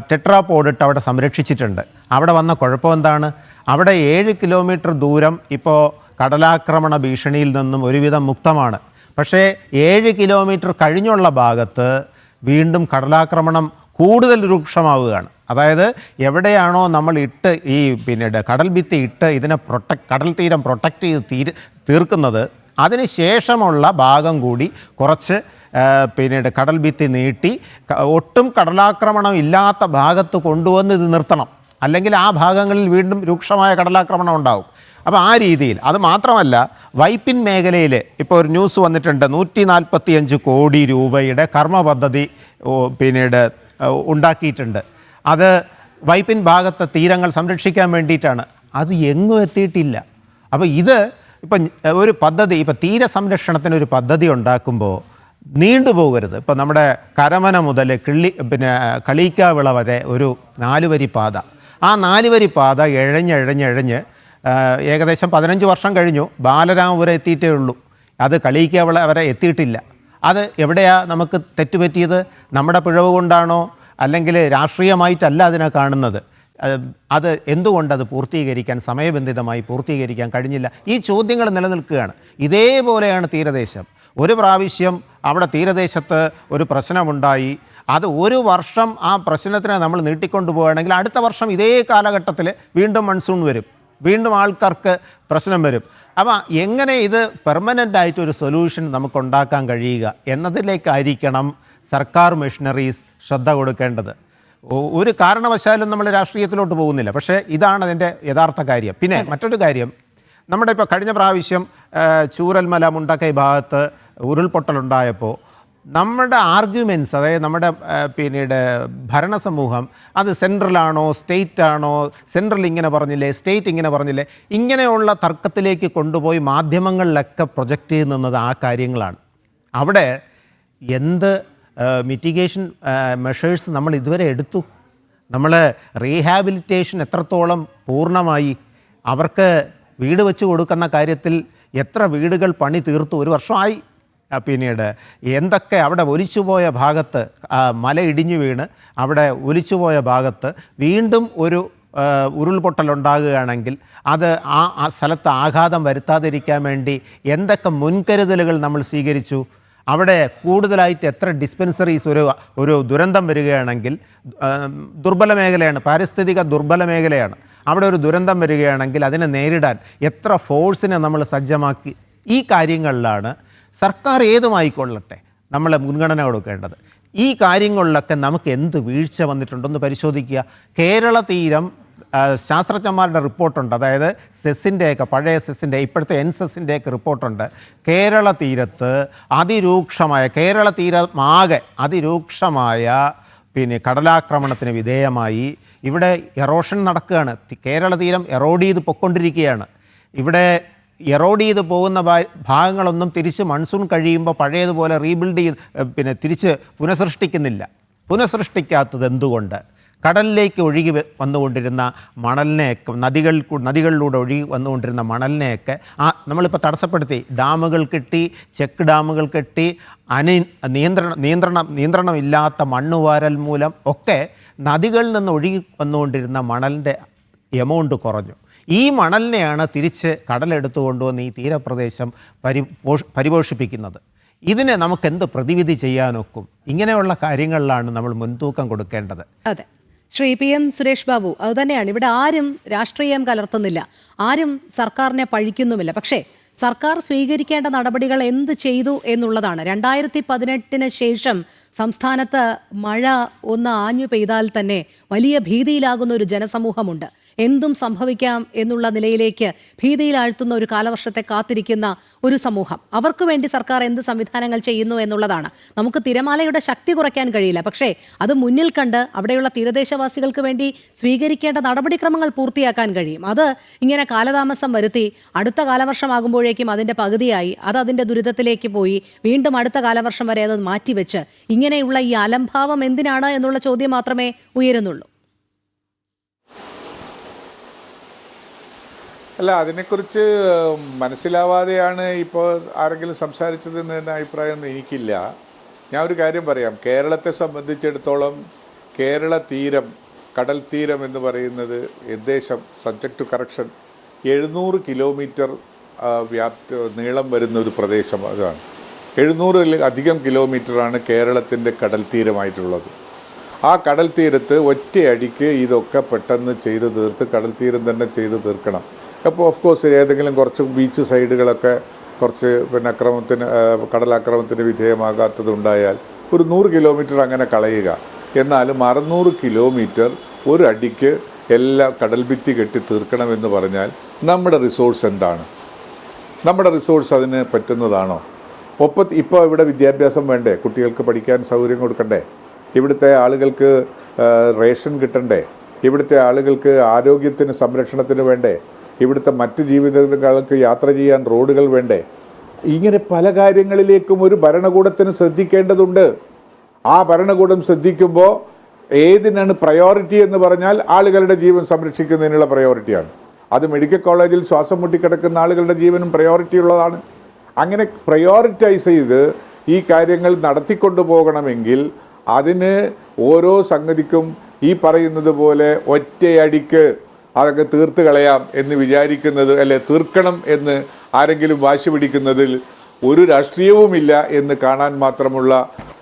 ടെട്രാപോഡിട്ട് അവിടെ സംരക്ഷിച്ചിട്ടുണ്ട്. അവിടെ വന്ന കുഴപ്പം എന്താണ്? അവിടെ 7 കിലോമീറ്റർ ദൂരം ഇപ്പോൾ കടലാക്രമണ ഭീഷണിയിൽ നിന്നും ഒരുവിധം മുക്തമാണ്. പക്ഷേ 7 കിലോമീറ്റർ കഴിഞ്ഞുള്ള ഭാഗത്ത് വീണ്ടും കടലാക്രമണം കൂടുതൽ രൂക്ഷമാവുകയാണ്. അതായത് എവിടെയാണോ നമ്മൾ കടൽ ഭിത്തി ഇട്ട് ഇതിനെ കടൽ തീരം പ്രൊട്ടക്റ്റ് ചെയ്ത് തീർക്കുന്നത്, അതിന് ശേഷമുള്ള ഭാഗം കൂടി കുറച്ച് കടൽ ഭിത്തി നീട്ടി ഒട്ടും കടലാക്രമണം ഇല്ലാത്ത ഭാഗത്ത് കൊണ്ടുവന്ന് ഇത് നിർത്തണം. അല്ലെങ്കിൽ ആ ഭാഗങ്ങളിൽ വീണ്ടും രൂക്ഷമായ കടലാക്രമണം ഉണ്ടാവും. അപ്പോൾ ആ രീതിയിൽ, അത് മാത്രമല്ല വൈപ്പിൻ മേഖലയിൽ ഇപ്പോൾ ഒരു ന്യൂസ് വന്നിട്ടുണ്ട്, 145 കോടി രൂപയുടെ കർമ്മ പദ്ധതി പിന്നീട് ഉണ്ടാക്കിയിട്ടുണ്ട്. അത് വൈപ്പിൻ ഭാഗത്തെ തീരങ്ങൾ സംരക്ഷിക്കാൻ വേണ്ടിയിട്ടാണ്. അത് എങ്ങും എത്തിയിട്ടില്ല. അപ്പോൾ ഇപ്പം ഒരു പദ്ധതി, ഇപ്പം തീരസംരക്ഷണത്തിനൊരു പദ്ധതി ഉണ്ടാക്കുമ്പോൾ നീണ്ടുപോകരുത്. ഇപ്പം നമ്മുടെ കരമന മുതൽ കളീക്കാവിള വരെ ഒരു 4 വരി പാത, ആ 4 വരി പാത എഴഞ്ഞ് ഏകദേശം 15 വർഷം കഴിഞ്ഞു. ബാലരാമപുരം എത്തിയിട്ടേ ഉള്ളൂ. അത് കളീക്കാവിള വരെ എത്തിയിട്ടില്ല. അത് എവിടെയാണ് നമുക്ക് തെറ്റുപറ്റിയത്? നമ്മുടെ പിഴവ് കൊണ്ടാണോ, അല്ലെങ്കിൽ രാഷ്ട്രീയമായിട്ടല്ല അതിനെ കാണുന്നത്? അത് എന്തുകൊണ്ടത് സമയബന്ധിതമായി പൂർത്തീകരിക്കാൻ കഴിഞ്ഞില്ല? ഈ ചോദ്യങ്ങൾ നിലനിൽക്കുകയാണ്. ഇതേപോലെയാണ് തീരദേശം. ഒരു പ്രാവശ്യം അവിടെ തീരദേശത്ത് ഒരു പ്രശ്നമുണ്ടായി, അത് 1 വർഷം ആ പ്രശ്നത്തിനെ നമ്മൾ നീട്ടിക്കൊണ്ടു പോവുകയാണെങ്കിൽ അടുത്ത വർഷം ഇതേ കാലഘട്ടത്തിൽ വീണ്ടും മൺസൂൺ വരും, വീണ്ടും ആൾക്കാർക്ക് പ്രശ്നം വരും. അപ്പോൾ എങ്ങനെ ഇത് പെർമനൻ്റായിട്ടൊരു സൊല്യൂഷൻ നമുക്കുണ്ടാക്കാൻ കഴിയുക എന്നതിലേക്കായിരിക്കണം സർക്കാർ മിഷനറീസ് ശ്രദ്ധ കൊടുക്കേണ്ടത്. ഒരു കാരണവശാലും നമ്മൾ രാഷ്ട്രീയത്തിലോട്ട് പോകുന്നില്ല. പക്ഷേ ഇതാണ് അതിൻ്റെ യഥാർത്ഥ കാര്യം. പിന്നെ മറ്റൊരു കാര്യം, നമ്മുടെ ഇപ്പോൾ കഴിഞ്ഞ പ്രാവശ്യം ചൂരൽമല മുണ്ടക്കൈ ഭാഗത്ത് ഉരുൾപൊട്ടലുണ്ടായപ്പോൾ നമ്മുടെ ആർഗ്യുമെൻറ്റ്സ്, അതായത് നമ്മുടെ പിന്നീട് ഭരണസമൂഹം അത് സെൻട്രലാണോ സ്റ്റേറ്റാണോ, സെൻട്രൽ ഇങ്ങനെ പറഞ്ഞില്ലേ, സ്റ്റേറ്റ് ഇങ്ങനെ പറഞ്ഞില്ലേ, ഇങ്ങനെയുള്ള തർക്കത്തിലേക്ക് കൊണ്ടുപോയി മാധ്യമങ്ങളിലൊക്കെ പ്രൊജക്റ്റ് ചെയ്യുന്നത് ആ കാര്യങ്ങളാണ്. അവിടെ എന്ത് മിറ്റിഗേഷൻ മെഷേഴ്സ് നമ്മൾ ഇതുവരെ എടുത്തു? നമ്മൾ റീഹാബിലിറ്റേഷൻ എത്രത്തോളം പൂർണ്ണമായി? അവർക്ക് വീട് വെച്ച് കൊടുക്കുന്ന കാര്യത്തിൽ എത്ര വീടുകൾ പണി തീർത്തു? 1 വർഷമായി. പിന്നീട് എന്തൊക്കെ അവിടെ ഒലിച്ചുപോയ ഭാഗത്ത്, മല ഇടിഞ്ഞു വീണ് അവിടെ ഒലിച്ചുപോയ ഭാഗത്ത് വീണ്ടും ഒരു ഉരുൾപൊട്ടലുണ്ടാകുകയാണെങ്കിൽ അത് ആ സ്ഥലത്ത് ആഘാതം വരുത്താതിരിക്കാൻ വേണ്ടി എന്തൊക്കെ മുൻകരുതലുകൾ നമ്മൾ സ്വീകരിച്ചു? അവിടെ കൂടുതലായിട്ട് എത്ര ഡിസ്പെൻസറീസ്, ഒരു ദുരന്തം വരികയാണെങ്കിൽ, ദുർബല മേഖലയാണ്, പാരിസ്ഥിതിക ദുർബല മേഖലയാണ്, അവിടെ ഒരു ദുരന്തം വരികയാണെങ്കിൽ അതിനെ നേരിടാൻ എത്ര ഫോഴ്സിനെ നമ്മൾ സജ്ജമാക്കി? ഈ കാര്യങ്ങളിലാണ് സർക്കാർ ഏതുമായിക്കൊള്ളട്ടെ നമ്മൾ മുൻഗണന കൊടുക്കേണ്ടത്. ഈ കാര്യങ്ങളിലൊക്കെ നമുക്ക് എന്ത് വീഴ്ച വന്നിട്ടുണ്ടെന്ന് പരിശോധിക്കുക. കേരള തീരം ശാസ്ത്രജ്ഞന്മാരുടെ റിപ്പോർട്ടുണ്ട്, അതായത് സെസ്സിൻ്റെയൊക്കെ, പഴയ സെസ്സിൻ്റെ, ഇപ്പോഴത്തെ എൻസെസ്സിൻ്റെയൊക്കെ റിപ്പോർട്ടുണ്ട്. കേരള തീരത്ത് കേരള തീരമാകെ അതിരൂക്ഷമായ കടലാക്രമണത്തിന് വിധേയമായി ഇവിടെ എറോഷൻ നടക്കുകയാണ്. കേരള തീരം എറോഡ് ചെയ്ത് പൊയ്ക്കൊണ്ടിരിക്കുകയാണ്. ഇവിടെ എറോഡ് ചെയ്ത് പോകുന്ന ഭാഗങ്ങളൊന്നും തിരിച്ച് മൺസൂൺ കഴിയുമ്പോൾ പഴയതുപോലെ റീബിൽഡ് ചെയ്ത് തിരിച്ച് പുനഃസൃഷ്ടിക്കുന്നില്ല. പുനഃസൃഷ്ടിക്കാത്തത് എന്തുകൊണ്ട്? കടലിലേക്ക് ഒഴുകി വന്നുകൊണ്ടിരുന്ന മണലിനെയൊക്കെ, നദികളിലൂടെ ഒഴുകി വന്നുകൊണ്ടിരുന്ന മണലിനെയൊക്കെ നമ്മളിപ്പോൾ തടസ്സപ്പെടുത്തി. ഡാമുകൾ കെട്ടി, ചെക്ക് ഡാമുകൾ കെട്ടി, നിയന്ത്രണമില്ലാത്ത മണ്ണുവാരൽ മൂലം ഒക്കെ നദികളിൽ നിന്ന് ഒഴുകി വന്നുകൊണ്ടിരുന്ന മണലിൻ്റെ എമൗണ്ട് കുറഞ്ഞു. ഈ മണലിനെയാണ് തിരിച്ച് കടലെടുത്തു കൊണ്ടുവന്ന് ഈ തീരപ്രദേശം പരിപോഷിപ്പിക്കുന്നത്. ഇതിന് നമുക്കെന്ത് പ്രതിവിധി ചെയ്യാനൊക്കും? ഇങ്ങനെയുള്ള കാര്യങ്ങളിലാണ് നമ്മൾ മുൻതൂക്കം കൊടുക്കേണ്ടത്. അതെ, ശ്രീ PM സുരേഷ് ബാബു, അതുതന്നെയാണ്. ഇവിടെ ആരും രാഷ്ട്രീയം കലർത്തുന്നില്ല, ആരും സർക്കാരിനെ പഴിക്കുന്നുമില്ല. പക്ഷേ സർക്കാർ സ്വീകരിക്കേണ്ട നടപടികൾ എന്ത് ചെയ്തു എന്നുള്ളതാണ്. 2018 ശേഷം സംസ്ഥാനത്ത് മഴ ഒന്ന് ആഞ്ഞു പെയ്താൽ തന്നെ വലിയ ഭീതിയിലാകുന്ന ഒരു ജനസമൂഹമുണ്ട്. എന്തും സംഭവിക്കാം എന്നുള്ള നിലയിലേക്ക് ഭീതിയിലാഴ്ത്തുന്ന ഒരു കാലവർഷത്തെ കാത്തിരിക്കുന്ന ഒരു സമൂഹം. അവർക്ക് വേണ്ടി സർക്കാർ എന്ത് സംവിധാനങ്ങൾ ചെയ്യുന്നു എന്നുള്ളതാണ്. നമുക്ക് തിരമാലയുടെ ശക്തി കുറയ്ക്കാൻ കഴിയില്ല, പക്ഷേ അത് മുന്നിൽ കണ്ട് അവിടെയുള്ള തീരദേശവാസികൾക്ക് വേണ്ടി സ്വീകരിക്കേണ്ട നടപടിക്രമങ്ങൾ പൂർത്തിയാക്കാൻ കഴിയും. അത് ഇങ്ങനെ കാലതാമസം വരുത്തി അടുത്ത കാലവർഷമാകുമ്പോഴേക്കും അതിൻ്റെ പകുതിയായി അത് അതിൻ്റെ ദുരിതത്തിലേക്ക് പോയി വീണ്ടും അടുത്ത കാലവർഷം വരെ അത് മാറ്റിവെച്ച് ഇങ്ങനെയുള്ള ഈ അലംഭാവം എന്തിനാണ് എന്നുള്ള ചോദ്യം മാത്രമേ ഉയരുന്നുള്ളൂ. അല്ല, അതിനെക്കുറിച്ച് മനസ്സിലാവാതെയാണ് ഇപ്പോൾ ആരെങ്കിലും സംസാരിച്ചതെന്ന് എന്ന അഭിപ്രായമൊന്നും എനിക്കില്ല. ഞാൻ ഒരു കാര്യം പറയാം. കേരളത്തെ സംബന്ധിച്ചിടത്തോളം കേരള തീരം, കടൽ തീരം എന്ന് പറയുന്നത് ഏകദേശം സബ്ജക്ട് ടു കറക്ഷൻ 700 കിലോമീറ്റർ നീളം വരുന്ന ഒരു പ്രദേശം. അതാണ് 700 അധികം കിലോമീറ്ററാണ് കേരളത്തിൻ്റെ കടൽ തീരമായിട്ടുള്ളത്. ആ കടൽ തീരത്ത് ഒറ്റയടിക്ക് ഇതൊക്കെ പെട്ടെന്ന് ചെയ്ത് തീർത്ത് കടൽ തീരം തന്നെ ചെയ്ത് തീർക്കണം. അപ്പോൾ ഓഫ് കോഴ്സ് ഏതെങ്കിലും കുറച്ച് ബീച്ച് സൈഡുകളൊക്കെ കുറച്ച് കടലാക്രമണത്തിന് വിധേയമാകാത്തതുണ്ടായാൽ ഒരു 100 കിലോമീറ്റർ അങ്ങനെ കളയുക. എന്നാലും 600 കിലോമീറ്റർ ഒരു അടിക്ക് എല്ലാ കടൽ ഭിത്തി കെട്ടി തീർക്കണമെന്ന് പറഞ്ഞാൽ നമ്മുടെ റിസോഴ്സ് എന്താണ്? നമ്മുടെ റിസോഴ്സ് അതിന് പറ്റുന്നതാണോ? ഇപ്പോൾ ഇവിടെ വിദ്യാഭ്യാസം വേണ്ടേ? കുട്ടികൾക്ക് പഠിക്കാൻ സൗകര്യം കൊടുക്കണ്ടേ? ഇവിടുത്തെ ആളുകൾക്ക് റേഷൻ കിട്ടണ്ടേ? ഇവിടുത്തെ ആളുകൾക്ക് ആരോഗ്യത്തിന് സംരക്ഷണത്തിന് വേണ്ടേ? ഇവിടുത്തെ മറ്റ് ജീവിതങ്ങൾക്ക് യാത്ര ചെയ്യാൻ റോഡുകൾ വേണ്ടേ? ഇങ്ങനെ പല കാര്യങ്ങളിലേക്കും ഒരു ഭരണകൂടത്തിന് ശ്രദ്ധിക്കേണ്ടതുണ്ട്. ആ ഭരണകൂടം ശ്രദ്ധിക്കുമ്പോൾ ഏതിനാണ് പ്രയോറിറ്റി എന്ന് പറഞ്ഞാൽ ആളുകളുടെ ജീവൻ സംരക്ഷിക്കുന്നതിനുള്ള പ്രയോറിറ്റിയാണ്. അത് മെഡിക്കൽ കോളേജിൽ ശ്വാസം മുട്ടിക്കിടക്കുന്ന ആളുകളുടെ ജീവനും പ്രയോറിറ്റി ഉള്ളതാണ്. അങ്ങനെ പ്രയോറിറ്റൈസ് ചെയ്ത് ഈ കാര്യങ്ങൾ നടത്തിക്കൊണ്ടു പോകണമെങ്കിൽ അതിന് ഓരോ സംഗതിക്കും ഈ പറയുന്നത് പോലെ ഒറ്റയടിക്ക് അതൊക്കെ തീർത്ത് കളയാം എന്ന് വിചാരിക്കുന്നത്, അല്ലെ തീർക്കണം എന്ന് ആരെങ്കിലും വാശി പിടിക്കുന്നതിൽ ഒരു രാഷ്ട്രീയവുമില്ല എന്ന് കാണാൻ മാത്രമുള്ള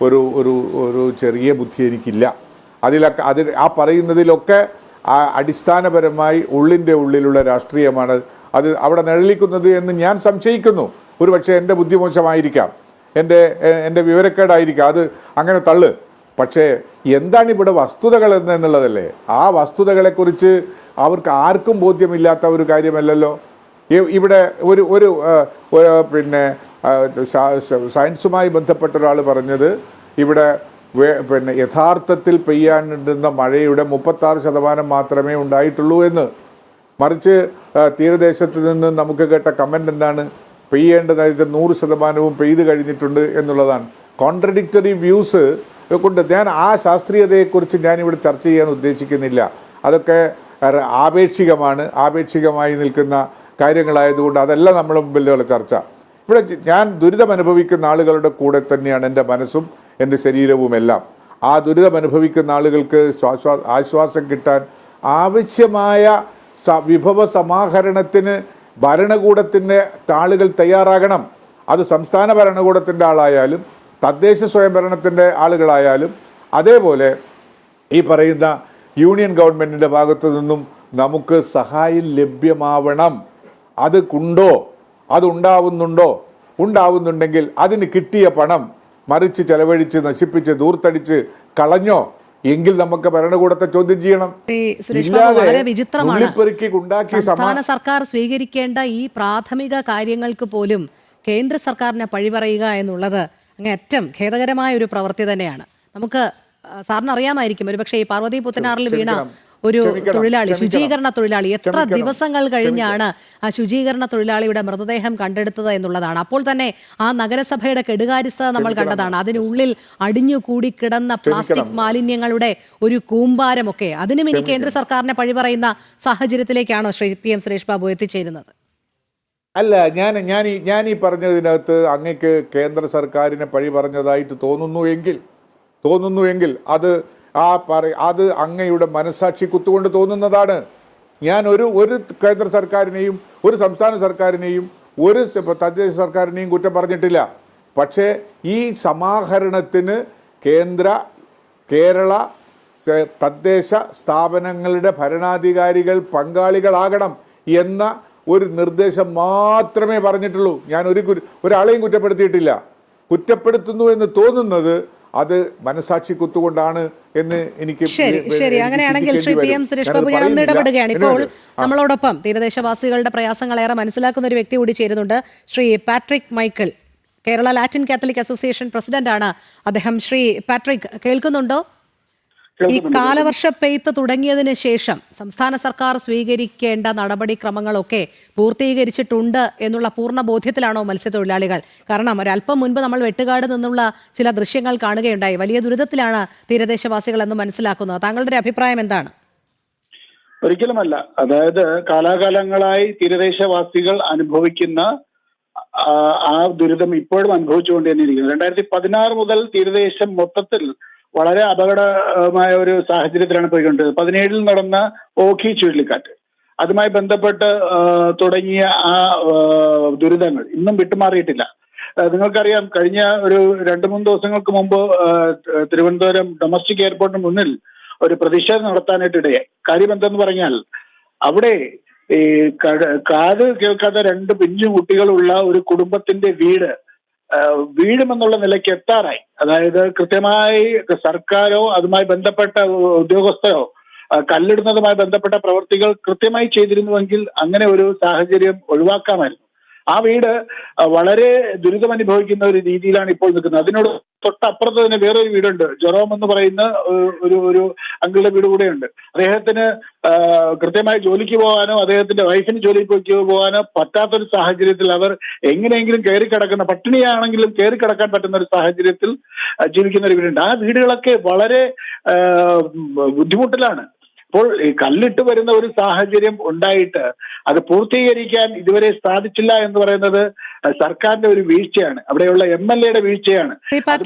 ഒരു ഒരു ഒരു ചെറിയ ബുദ്ധി എനിക്കില്ല. ആ പറയുന്നതിലൊക്കെ അടിസ്ഥാനപരമായി ഉള്ളിൻ്റെ ഉള്ളിലുള്ള രാഷ്ട്രീയമാണ് അത് അവിടെ നിഴലിക്കുന്നത് എന്ന് ഞാൻ സംശയിക്കുന്നു. ഒരു പക്ഷേ എൻ്റെ ബുദ്ധിമോശമായിരിക്കാം, എൻ്റെ വിവരക്കേടായിരിക്കാം, അത് അങ്ങനെ തള്ളു. പക്ഷേ എന്താണ് ഇവിടെ വസ്തുതകൾ എന്നുള്ളതല്ലേ? ആ വസ്തുതകളെക്കുറിച്ച് അവർക്ക് ആർക്കും ബോധ്യമില്ലാത്ത ഒരു കാര്യമല്ലല്ലോ. ഇവിടെ ഒരു പിന്നെ സയൻസുമായി ബന്ധപ്പെട്ട ഒരാൾ പറഞ്ഞത് ഇവിടെ യഥാർത്ഥത്തിൽ പെയ്യാനിടുന്ന മഴയുടെ 36% മാത്രമേ ഉണ്ടായിട്ടുള്ളൂ എന്ന്. മറിച്ച് തീരദേശത്ത് നിന്ന് നമുക്ക് കേട്ട കമൻ്റ് എന്താണ്? പെയ്യേണ്ടതായിട്ട് 100% പെയ്ത് കഴിഞ്ഞിട്ടുണ്ട് എന്നുള്ളതാണ്. കോൺട്രഡിക്ടറി വ്യൂസ് കൊണ്ട് ഞാൻ ആ ശാസ്ത്രീയതയെക്കുറിച്ച് ഞാനിവിടെ ചർച്ച ചെയ്യാൻ ഉദ്ദേശിക്കുന്നില്ല. അതൊക്കെ ആപേക്ഷികമായി നിൽക്കുന്ന കാര്യങ്ങളായതുകൊണ്ട് അതല്ല നമ്മുടെ മുമ്പിലുള്ള ചർച്ച. ഇവിടെ ഞാൻ ദുരിതം അനുഭവിക്കുന്ന ആളുകളുടെ കൂടെ തന്നെയാണ് എൻ്റെ മനസ്സും എൻ്റെ ശരീരവുമെല്ലാം. ആ ദുരിതം അനുഭവിക്കുന്ന ആളുകൾക്ക് ആശ്വാസം കിട്ടാൻ ആവശ്യമായ വിഭവ സമാഹരണത്തിന് ഭരണകൂടത്തിൻ്റെ ആളുകൾ തയ്യാറാകണം. അത് സംസ്ഥാന ഭരണകൂടത്തിൻ്റെ ആളായാലും തദ്ദേശ സ്വയംഭരണത്തിൻ്റെ ആളുകളായാലും അതേപോലെ ഈ പറയുന്ന യൂണിയൻ ഗവൺമെൻറ്റിൻ്റെ ഭാഗത്തു നിന്നും നമുക്ക് സഹായം ലഭ്യമാവണം. ഉണ്ടാവുന്നുണ്ടെങ്കിൽ അതിന് കിട്ടിയ പണം മറിച്ച് ചെലവഴിച്ച് നശിപ്പിച്ച് ദൂർത്തടിച്ച് കളഞ്ഞോ എങ്കിൽ നമുക്ക് ഭരണകൂടത്തെ ചോദ്യം ചെയ്യണം. വളരെ വിചിത്രമാണ്. സംസ്ഥാന സർക്കാർ സ്വീകരിക്കേണ്ട ഈ പ്രാഥമിക കാര്യങ്ങൾക്ക് പോലും കേന്ദ്ര സർക്കാരിനെ പഴിപറയുക എന്നുള്ളത് അങ്ങേയറ്റം ഖേദകരമായ ഒരു പ്രവൃത്തി തന്നെയാണ്. നമുക്ക് സാറിന് അറിയാമായിരിക്കും, ഒരുപക്ഷെ ഈ പാർവതി പുത്തനാറിൽ വീണ ഒരു തൊഴിലാളി, ശുചീകരണ തൊഴിലാളി, എത്ര ദിവസങ്ങൾ കഴിഞ്ഞാണ് ആ ശുചീകരണ തൊഴിലാളിയുടെ മൃതദേഹം കണ്ടെടുത്തത് എന്നുള്ളതാണ്. അപ്പോൾ തന്നെ ആ നഗരസഭയുടെ കെടുകാര്യസ്ഥത നമ്മൾ കണ്ടതാണ്. അതിനുള്ളിൽ അടിഞ്ഞുകൂടി കിടന്ന പ്ലാസ്റ്റിക് മാലിന്യങ്ങളുടെ ഒരു കൂമ്പാരമൊക്കെ. അതിനും ഇനി കേന്ദ്ര സർക്കാരിനെ പഴിപറയുന്ന സാഹചര്യത്തിലേക്കാണോ PM സുരേഷ് ബാബു എത്തിച്ചേരുന്നത്? അല്ല, ഞാൻ ഈ പറഞ്ഞതിനകത്ത് അങ്ങക്ക് കേന്ദ്ര സർക്കാരിനെ പഴി പറഞ്ഞതായിട്ട് തോന്നുന്നുവെങ്കിൽ അത് അങ്ങയുടെ മനസാക്ഷി കുത്തുകൊണ്ട് തോന്നുന്നതാണ്. ഞാൻ ഒരു കേന്ദ്ര സർക്കാരിനെയും ഒരു സംസ്ഥാന സർക്കാരിനെയും ഒരു തദ്ദേശ സർക്കാരിനെയും കുറ്റം പറഞ്ഞിട്ടില്ല. പക്ഷേ ഈ സമാഹരണത്തിന് കേരള തദ്ദേശ സ്ഥാപനങ്ങളുടെ ഭരണാധികാരികൾ പങ്കാളികളാകണം എന്ന ഒരു നിർദ്ദേശം മാത്രമേ പറഞ്ഞിട്ടുള്ളൂ. ഞാൻ ഒരാളെയും കുറ്റപ്പെടുത്തിയിട്ടില്ല. കുറ്റപ്പെടുത്തുന്നു എന്ന് തോന്നുന്നത് അത് മനസാക്ഷി കുത്തുകൊണ്ടാണ് എന്ന് എനിക്ക് ശരി അങ്ങനെയാണെങ്കിൽ ശ്രീ പി എം സുരേഷ് ബാബു, ഞാൻ ഒന്ന് ഇടപെടുകയാണ്. ഇപ്പോൾ നമ്മളോടൊപ്പം തീരദേശവാസികളുടെ പ്രയാസങ്ങൾ ഏറെ മനസ്സിലാക്കുന്ന ഒരു വ്യക്തി കൂടി ചേരുന്നുണ്ട്. Shri Patrick Michael, Kerala Latin Catholic association പ്രസിഡന്റാണ് അദ്ദേഹം. ശ്രീ പാട്രിക്, കേൾക്കുന്നുണ്ടോ? ഈ കാലവർഷ പെയ്ത്ത് തുടങ്ങിയതിന് ശേഷം സംസ്ഥാന സർക്കാർ സ്വീകരിക്കേണ്ട നടപടിക്രമങ്ങളൊക്കെ പൂർത്തീകരിച്ചിട്ടുണ്ട് എന്നുള്ള പൂർണ്ണ ബോധ്യത്തിലാണോ മത്സ്യത്തൊഴിലാളികൾ? കാരണം ഒരല്പം മുൻപ് നമ്മൾ വെട്ടുകാട് നിന്നുള്ള ചില ദൃശ്യങ്ങൾ കാണുകയുണ്ടായി. വലിയ ദുരിതത്തിലാണ് തീരദേശവാസികൾ എന്ന് മനസ്സിലാക്കുന്നത്. താങ്കളുടെ ഒരു അഭിപ്രായം എന്താണ്? ഒരിക്കലുമല്ല. അതായത് കാലാകാലങ്ങളായി തീരദേശവാസികൾ അനുഭവിക്കുന്ന ആ ദുരിതം ഇപ്പോഴും അനുഭവിച്ചുകൊണ്ട് തന്നെ ഇരിക്കുന്നു. 2016 മുതൽ തീരദേശം മൊത്തത്തിൽ വളരെ അപകടമായ ഒരു സാഹചര്യത്തിലാണ് പോയിക്കൊണ്ടിരുന്നത്. 2017 നടന്ന ഓഖി ചുഴലിക്കാറ്റ്, അതുമായി ബന്ധപ്പെട്ട് തുടങ്ങിയ ആ ദുരിതങ്ങൾ ഇന്നും വിട്ടുമാറിയിട്ടില്ല. നിങ്ങൾക്കറിയാം, കഴിഞ്ഞ ഒരു 2-3 ദിവസങ്ങൾക്ക് മുമ്പ് തിരുവനന്തപുരം ഡൊമസ്റ്റിക് എയർപോർട്ടിന് മുന്നിൽ ഒരു പ്രതിഷേധം നടത്താനായിട്ട് ഇടയായി. കാര്യം എന്തെന്ന് പറഞ്ഞാൽ, അവിടെ ഈ കാത് കേൾക്കാത്ത 2 പിഞ്ചു കുട്ടികളുള്ള ഒരു കുടുംബത്തിന്റെ വീടുമെന്നുള്ള നിലയ്ക്ക് എത്താറായി. അതായത് കൃത്യമായി സർക്കാരോ അതുമായി ബന്ധപ്പെട്ട ഉദ്യോഗസ്ഥരോ കല്ലിടുന്നതുമായി ബന്ധപ്പെട്ട പ്രവൃത്തികൾ കൃത്യമായി ചെയ്തിരുന്നുവെങ്കിൽ അങ്ങനെ ഒരു സാഹചര്യം ഒഴിവാക്കാമായിരുന്നു. ആ വീട് വളരെ ദുരിതമനുഭവിക്കുന്ന ഒരു രീതിയിലാണ് ഇപ്പോൾ നിൽക്കുന്നത്. അതിനോട് തൊട്ടപ്പുറത്ത് തന്നെ വേറൊരു വീടുണ്ട്, ജെറോം എന്ന് പറയുന്ന ഒരു അങ്കിളുടെ വീട് കൂടെയുണ്ട്. അദ്ദേഹത്തിന് കൃത്യമായി ജോലിക്ക് പോകാനോ അദ്ദേഹത്തിന്റെ വൈഫിന് ജോലിക്ക് പോകാനോ പറ്റാത്തൊരു സാഹചര്യത്തിൽ അവർ എങ്ങനെയെങ്കിലും കയറിക്കിടക്കുന്ന, പട്ടിണിയാണെങ്കിലും കയറിക്കിടക്കാൻ പറ്റുന്ന ഒരു സാഹചര്യത്തിൽ ജീവിക്കുന്ന ഒരു വീടുണ്ട്. ആ വീടുകളൊക്കെ വളരെ ബുദ്ധിമുട്ടിലാണ്. അപ്പോൾ ഈ കല്ലിട്ട് വരുന്ന ഒരു സാഹചര്യം ഉണ്ടായിട്ട് അത് പൂർത്തീകരിക്കാൻ ഇതുവരെ സാധിച്ചില്ല എന്ന് പറയുന്നത് സർക്കാരിന്റെ ഒരു വീഴ്ചയാണ്, അവിടെയുള്ള MLA വീഴ്ചയാണ്.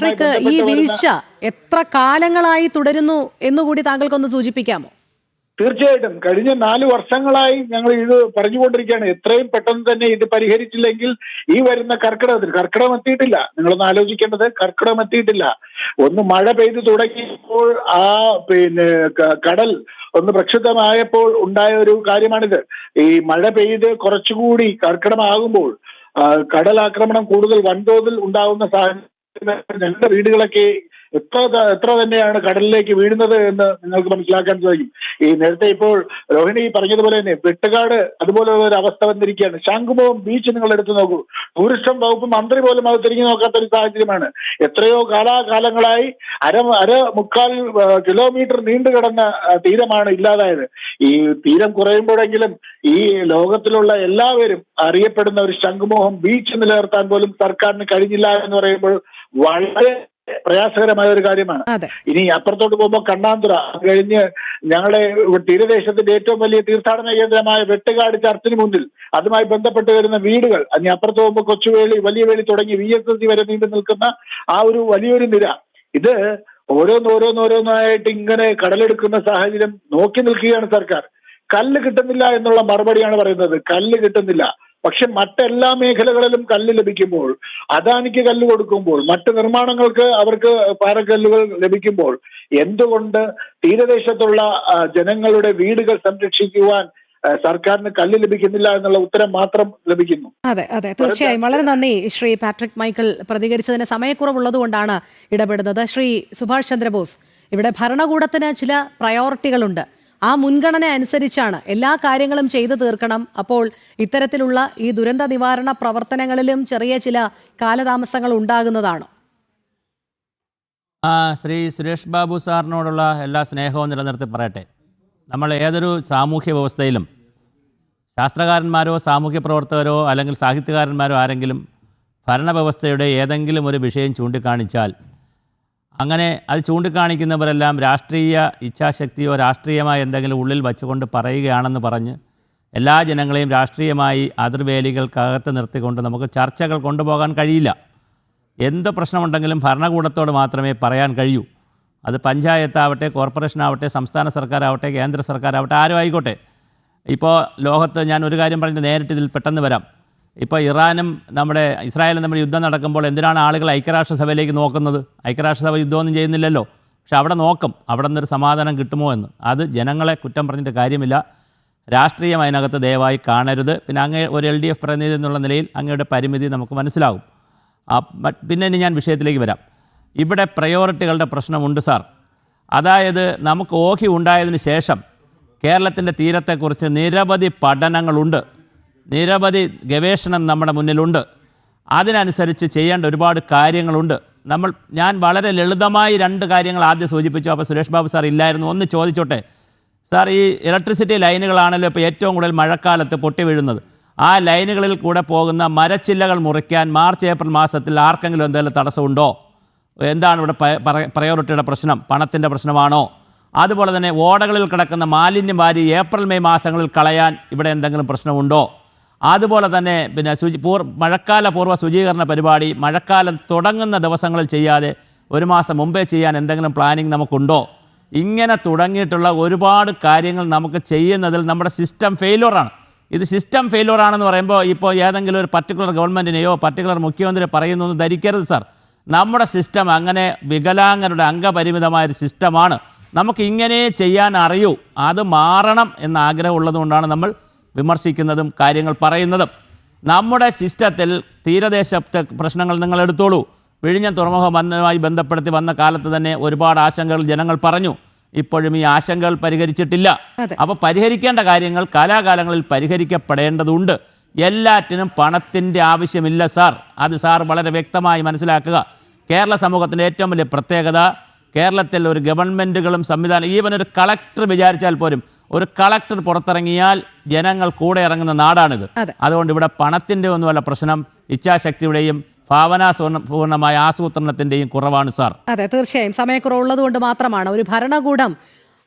ഈ വീഴ്ച എത്ര കാലങ്ങളായി തുടരുന്നു എന്നുകൂടി താങ്കൾക്കൊന്ന് സൂചിപ്പിക്കാമോ? തീർച്ചയായിട്ടും കഴിഞ്ഞ 4 വർഷങ്ങളായി ഞങ്ങൾ ഇത് പറഞ്ഞുകൊണ്ടിരിക്കുകയാണ്. എത്രയും പെട്ടെന്ന് തന്നെ ഇത് പരിഹരിച്ചില്ലെങ്കിൽ ഈ വരുന്ന കർക്കിടകം എത്തിയിട്ടില്ല. നിങ്ങളൊന്ന് ആലോചിക്കേണ്ടത്, കർക്കിടകം എത്തിയിട്ടില്ല. ഒന്ന് മഴ പെയ്തു തുടങ്ങിയപ്പോൾ ആ കടൽ ഒന്ന് പ്രക്ഷുബ്ധമായപ്പോൾ ഉണ്ടായ ഒരു കാര്യമാണിത്. ഈ മഴ പെയ്ത് കുറച്ചുകൂടി കർക്കിടമാകുമ്പോൾ കടലാക്രമണം കൂടുതൽ വൻതോതിൽ ഉണ്ടാകുന്ന സാഹചര്യം ഞങ്ങളുടെ വീടുകളൊക്കെ എത്ര തന്നെയാണ് കടലിലേക്ക് വീഴുന്നത് എന്ന് നിങ്ങൾക്ക് മനസ്സിലാക്കാൻ സാധിക്കും. ഈ നേരത്തെ ഇപ്പോൾ രോഹിണി പറഞ്ഞതുപോലെ തന്നെ വെട്ടുകാട് അതുപോലുള്ള ഒരു അവസ്ഥ വന്നിരിക്കുകയാണ്. ശംഖുമുഖം ബീച്ച് നിങ്ങൾ എടുത്തു നോക്കൂ. ടൂറിസം വകുപ്പ് മന്ത്രി പോലും അത് തിരിഞ്ഞു നോക്കാത്ത ഒരു സാഹചര്യമാണ്. എത്രയോ കാലാകാലങ്ങളായി മുക്കാൽ കിലോമീറ്റർ നീണ്ടു കിടന്ന തീരമാണ് ഇല്ലാതായത്. ഈ തീരം കുറയുമ്പോഴെങ്കിലും ഈ ലോകത്തിലുള്ള എല്ലാവരും അറിയപ്പെടുന്ന ഒരു ശംഖുമുഖം ബീച്ച് നിലനിർത്താൻ പോലും സർക്കാരിന് കഴിഞ്ഞില്ല എന്ന് പറയുമ്പോൾ വളരെ പ്രയാസകരമായ ഒരു കാര്യമാണ്. ഇനി അപ്പുറത്തോട്ട് പോകുമ്പോൾ കണ്ണാന്തുറ, കഴിഞ്ഞ് ഞങ്ങളുടെ തീരദേശത്തിന്റെ ഏറ്റവും വലിയ തീർത്ഥാടന കേന്ദ്രമായ വെട്ടുകാട് ചർച്ചിന് മുന്നിൽ അതുമായി ബന്ധപ്പെട്ട് വരുന്ന വീടുകൾ, ഇനി അപ്പുറത്ത് പോകുമ്പോൾ കൊച്ചുവേളി, വലിയ വേളി തുടങ്ങി VSSC വരെ നീണ്ടു നിൽക്കുന്ന ആ ഒരു വലിയൊരു നിര, ഇത് ഓരോന്നോരോന്നായിട്ട് ഇങ്ങനെ കടലെടുക്കുന്ന സാഹചര്യം നോക്കി നിൽക്കുകയാണ് സർക്കാർ. കല്ല് കിട്ടുന്നില്ല എന്നുള്ള മറുപടിയാണ് പറയുന്നത്. കല്ല് കിട്ടുന്നില്ല. പക്ഷെ മറ്റെല്ലാ മേഖലകളിലും കല്ല് ലഭിക്കുമ്പോൾ, അദാനിക്ക് കല്ല് കൊടുക്കുമ്പോൾ, മറ്റ് നിർമ്മാണങ്ങൾക്ക് അവർക്ക് പാറക്കല്ലുകൾ ലഭിക്കുമ്പോൾ എന്തുകൊണ്ട് തീരദേശത്തുള്ള ജനങ്ങളുടെ വീടുകൾ സംരക്ഷിക്കുവാൻ സർക്കാരിന് കല്ല് ലഭിക്കുന്നില്ല എന്നുള്ള ഉത്തരം മാത്രം ലഭിക്കുന്നു. അതെ, തീർച്ചയായും. വളരെ നന്ദി ശ്രീ പാട്രിക് മൈക്കിൾ. പ്രതികരിച്ചതിന് സമയക്കുറവുള്ളത് കൊണ്ടാണ് ഇടപെടുന്നത്. ശ്രീ സുഭാഷ് ചന്ദ്രബോസ്, ഇവിടെ ഭരണകൂടത്തിന് ചില പ്രയോറിറ്റികളുണ്ട്. ആ മുൻഗണന അനുസരിച്ചാണ് എല്ലാ കാര്യങ്ങളും ചെയ്തു തീർക്കണം. അപ്പോൾ ഇത്തരത്തിലുള്ള ഈ ദുരന്ത നിവാരണ പ്രവർത്തനങ്ങളിലും ചെറിയ ചില കാലതാമസങ്ങൾ ഉണ്ടാകുന്നതാണോ? ശ്രീ സുരേഷ് ബാബു സാറിനോടുള്ള എല്ലാ സ്നേഹവും നിലനിർത്തി പറയട്ടെ. നമ്മൾ ഏതൊരു സാമൂഹ്യ വ്യവസ്ഥയിലും ശാസ്ത്രകാരന്മാരോ സാമൂഹ്യ പ്രവർത്തകരോ അല്ലെങ്കിൽ സാഹിത്യകാരന്മാരോ ആരെങ്കിലും ഭരണവ്യവസ്ഥയുടെ ഏതെങ്കിലും ഒരു വിഷയം ചൂണ്ടിക്കാണിച്ചാൽ അങ്ങനെ അത് ചൂണ്ടിക്കാണിക്കുന്നവരെല്ലാം രാഷ്ട്രീയ ഇച്ഛാശക്തിയോ രാഷ്ട്രീയമായ എന്തെങ്കിലും ഉള്ളിൽ വച്ചുകൊണ്ട് പറയുകയാണെന്ന് പറഞ്ഞ് എല്ലാ ജനങ്ങളെയും രാഷ്ട്രീയമായി അതിർവേലികൾക്കകത്ത് നിർത്തിക്കൊണ്ട് നമുക്ക് ചർച്ചകൾ കൊണ്ടുപോകാൻ കഴിയില്ല. എന്ത് പ്രശ്നമുണ്ടെങ്കിലും ഭരണകൂടത്തോട് മാത്രമേ പറയാൻ കഴിയൂ. അത് പഞ്ചായത്താവട്ടെ, കോർപ്പറേഷനാവട്ടെ, സംസ്ഥാന സർക്കാരാവട്ടെ, കേന്ദ്ര സർക്കാരാവട്ടെ, ആരും ആയിക്കോട്ടെ. ഇപ്പോൾ ലോകത്ത് ഞാൻ ഒരു കാര്യം പറഞ്ഞിട്ട് നേരിട്ട് ഇതിൽ പെട്ടെന്ന് വരാം. ഇപ്പോൾ ഇറാനും ഇസ്രായേലും നമ്മൾ യുദ്ധം നടക്കുമ്പോൾ എന്തിനാണ് ആളുകൾ ഐക്യരാഷ്ട്രസഭയിലേക്ക് നോക്കുന്നത്? ഐക്യരാഷ്ട്രസഭ യുദ്ധമൊന്നും ചെയ്യുന്നില്ലല്ലോ. പക്ഷെ അവിടെ നോക്കും, അവിടെ നിന്നൊരു സമാധാനം കിട്ടുമോ എന്ന്. അത് ജനങ്ങളെ കുറ്റം പറഞ്ഞിട്ട് കാര്യമില്ല. രാഷ്ട്രീയം അതിനകത്ത് ദയവായി കാണരുത്. പിന്നെ അങ്ങ് ഒരു LDF പ്രതിനിധി എന്നുള്ള നിലയിൽ അങ്ങയുടെ പരിമിതി നമുക്ക് മനസ്സിലാകും. പിന്നെ ഇനി ഞാൻ വിഷയത്തിലേക്ക് വരാം. ഇവിടെ പ്രയോറിറ്റികളുടെ പ്രശ്നമുണ്ട് സാർ. അതായത് നമുക്ക് ഓഖി ഉണ്ടായതിനു ശേഷം കേരളത്തിൻ്റെ തീരത്തെക്കുറിച്ച് നിരവധി പഠനങ്ങളുണ്ട്, നിരവധി ഗവേഷണം നമ്മുടെ മുന്നിലുണ്ട്. അതിനനുസരിച്ച് ചെയ്യേണ്ട ഒരുപാട് കാര്യങ്ങളുണ്ട്. ഞാൻ വളരെ ലളിതമായി 2 കാര്യങ്ങൾ ആദ്യം സൂചിപ്പിച്ചു. അപ്പോൾ സുരേഷ് ബാബു സാർ ഇല്ലായിരുന്നു. ഒന്ന് ചോദിച്ചോട്ടെ സാർ, ഈ ഇലക്ട്രിസിറ്റി ലൈനുകളാണല്ലോ ഇപ്പോൾ ഏറ്റവും കൂടുതൽ മഴക്കാലത്ത് പൊട്ടി വീഴുന്നത്. ആ ലൈനുകളിൽ കൂടെ പോകുന്ന മരച്ചില്ലകൾ മുറിക്കാൻ മാർച്ച് ഏപ്രിൽ മാസത്തിൽ ആർക്കെങ്കിലും എന്തെങ്കിലും തടസ്സമുണ്ടോ? എന്താണ് ഇവിടെ പ്രയോറിറ്റിയുടെ പ്രശ്നം? പണത്തിൻ്റെ പ്രശ്നമാണോ? അതുപോലെ തന്നെ ഓടകളിൽ കിടക്കുന്ന മാലിന്യം വാരി ഏപ്രിൽ മെയ് മാസങ്ങളിൽ കളയാൻ ഇവിടെ എന്തെങ്കിലും പ്രശ്നമുണ്ടോ? അതുപോലെ തന്നെ പിന്നെ മഴക്കാല പൂർവ്വ ശുചീകരണ പരിപാടി മഴക്കാലം തുടങ്ങുന്ന ദിവസങ്ങളിൽ ചെയ്യാതെ 1 മാസം മുമ്പേ ചെയ്യാൻ എന്തെങ്കിലും പ്ലാനിങ് നമുക്കുണ്ടോ? ഇങ്ങനെ തുടങ്ങിയിട്ടുള്ള ഒരുപാട് കാര്യങ്ങൾ നമുക്ക് ചെയ്യുന്നതിൽ നമ്മുടെ സിസ്റ്റം ഫെയിലുവറാണ്. ഇത് സിസ്റ്റം ഫെയിലുവറാണെന്ന് പറയുമ്പോൾ ഇപ്പോൾ ഏതെങ്കിലും ഒരു പർട്ടിക്കുലർ ഗവൺമെൻറ്റിനെയോ പർട്ടിക്കുലർ മുഖ്യമന്ത്രി പറയുന്നു എന്ന് ധരിക്കരുത് സാർ. നമ്മുടെ സിസ്റ്റം അങ്ങനെ വികലാംഗരുടെ അംഗപരിമിതമായൊരു സിസ്റ്റമാണ്. നമുക്ക് ഇങ്ങനെ ചെയ്യാൻ അറിയൂ. അത് മാറണം എന്ന ആഗ്രഹമുള്ളതുകൊണ്ടാണ് നമ്മൾ വിമർശിക്കുന്നതും കാര്യങ്ങൾ പറയുന്നതും. നമ്മുടെ സിസ്റ്റത്തിൽ തീരദേശത്തെ പ്രശ്നങ്ങൾ നിങ്ങൾ എടുത്തോളൂ. വിഴിഞ്ഞം തുറമുഖ ബന്ധവുമായി ബന്ധപ്പെടുത്തി വന്ന കാലത്ത് തന്നെ ഒരുപാട് ആശങ്കകൾ ജനങ്ങൾ പറഞ്ഞു. ഇപ്പോഴും ഈ ആശങ്കകൾ പരിഹരിച്ചിട്ടില്ല. അപ്പോൾ പരിഹരിക്കേണ്ട കാര്യങ്ങൾ കാലാകാലങ്ങളിൽ പരിഹരിക്കപ്പെടേണ്ടതുണ്ട്. എല്ലാറ്റിനും പണത്തിൻ്റെ ആവശ്യമില്ല സാർ. അത് സാർ വളരെ വ്യക്തമായി മനസ്സിലാക്കുക. കേരള സമൂഹത്തിൻ്റെ ഏറ്റവും വലിയ പ്രത്യേകത, കേരളത്തിൽ ഒരു ഗവൺമെൻറ്റുകളും സംവിധാനം, ഈവൻ ഒരു കളക്ടർ വിചാരിച്ചാൽ പോലും ഒരു കളക്ടർ പുറത്തിറങ്ങിയാൽ ജനങ്ങൾ കൂടെ ഇറങ്ങുന്ന നാടാണിത്. അതുകൊണ്ട് ഇവിടെ പണത്തിൻ്റെ ഒന്നുമല്ല പ്രശ്നം, ഇച്ഛാശക്തിയുടെയും ഭാവനാപൂർണമായ ആസൂത്രണത്തിൻ്റെയും കുറവാണ് സാർ. അതെ, തീർച്ചയായും സമയക്കുറവുള്ളത് കൊണ്ട് മാത്രമാണ്. ഒരു ഭരണകൂടം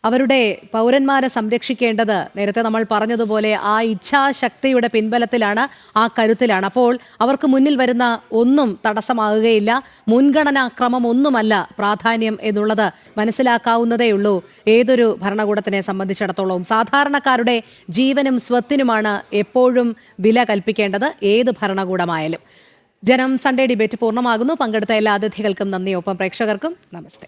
അവരുടെ പൗരന്മാരെ സംരക്ഷിക്കേണ്ടത് നേരത്തെ നമ്മൾ പറഞ്ഞതുപോലെ ആ ഇച്ഛാശക്തിയുടെ പിൻബലത്തിലാണ്, ആ കരുത്തിലാണ്. അപ്പോൾ അവർക്ക് മുന്നിൽ വരുന്ന ഒന്നും തടസ്സമാകുകയില്ല. മുൻഗണനാക്രമം ഒന്നുമല്ല പ്രാധാന്യം എന്നുള്ളത് മനസ്സിലാക്കാവുന്നതേ ഉള്ളൂ ഏതൊരു ഭരണകൂടത്തിനെ സംബന്ധിച്ചിടത്തോളവും. സാധാരണക്കാരുടെ ജീവനും സ്വത്തിനുമാണ് എപ്പോഴും വില കൽപ്പിക്കേണ്ടത്, ഏത് ഭരണകൂടമായാലും. ജനം സൺഡേ ഡിബേറ്റ് പൂർണ്ണമാകുന്നു. പങ്കെടുത്ത എല്ലാ അതിഥികൾക്കും നന്ദി. ഒപ്പം പ്രേക്ഷകർക്കും നമസ്തേ.